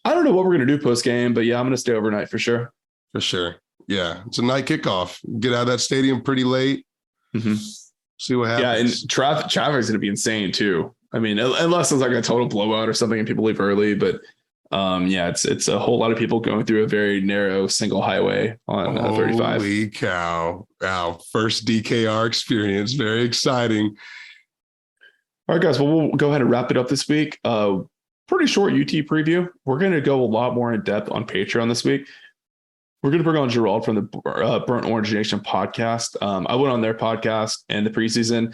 I don't know what we're going to do post game, but yeah, I'm going to stay overnight for sure. For sure. Yeah, it's a night kickoff. Get out of that stadium pretty late. Mm-hmm. See what happens. Yeah, and traffic is going to be insane too. I mean, unless it's like a total blowout or something and people leave early, but it's a whole lot of people going through a very narrow single highway on 35. Holy cow. Wow. First DKR experience. Very exciting. All right, guys. Well, we'll go ahead and wrap it up this week. Pretty short UT preview. We're going to go a lot more in depth on Patreon this week. We're going to bring on Gerald from the Burnt Orange Nation podcast. I went on their podcast in the preseason.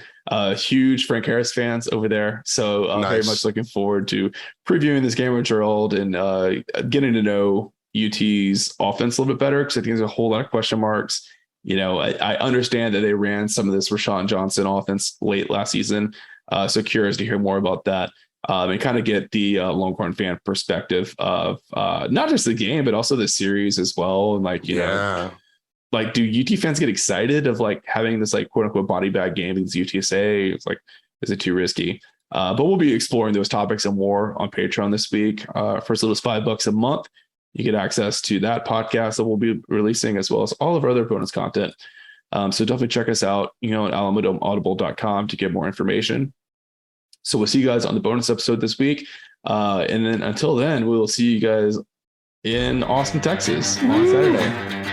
Huge Frank Harris fans over there. So nice. Very much looking forward to previewing this game with Gerald and getting to know UT's offense a little bit better because I think there's a whole lot of question marks. I understand that they ran some of this Rashawn Johnson offense late last season. So curious to hear more about that. And kind of get the Longhorn fan perspective of not just the game, but also the series as well. And do UT fans get excited of like having this like quote unquote body bag game against UTSA? It's like, is it too risky? But we'll be exploring those topics and more on Patreon this week. For as little as $5 a month, you get access to that podcast that we'll be releasing as well as all of our other bonus content. So definitely check us out, at alamodomeaudible.com to get more information. So we'll see you guys on the bonus episode this week. And then until then, we will see you guys in Austin, Texas on Saturday.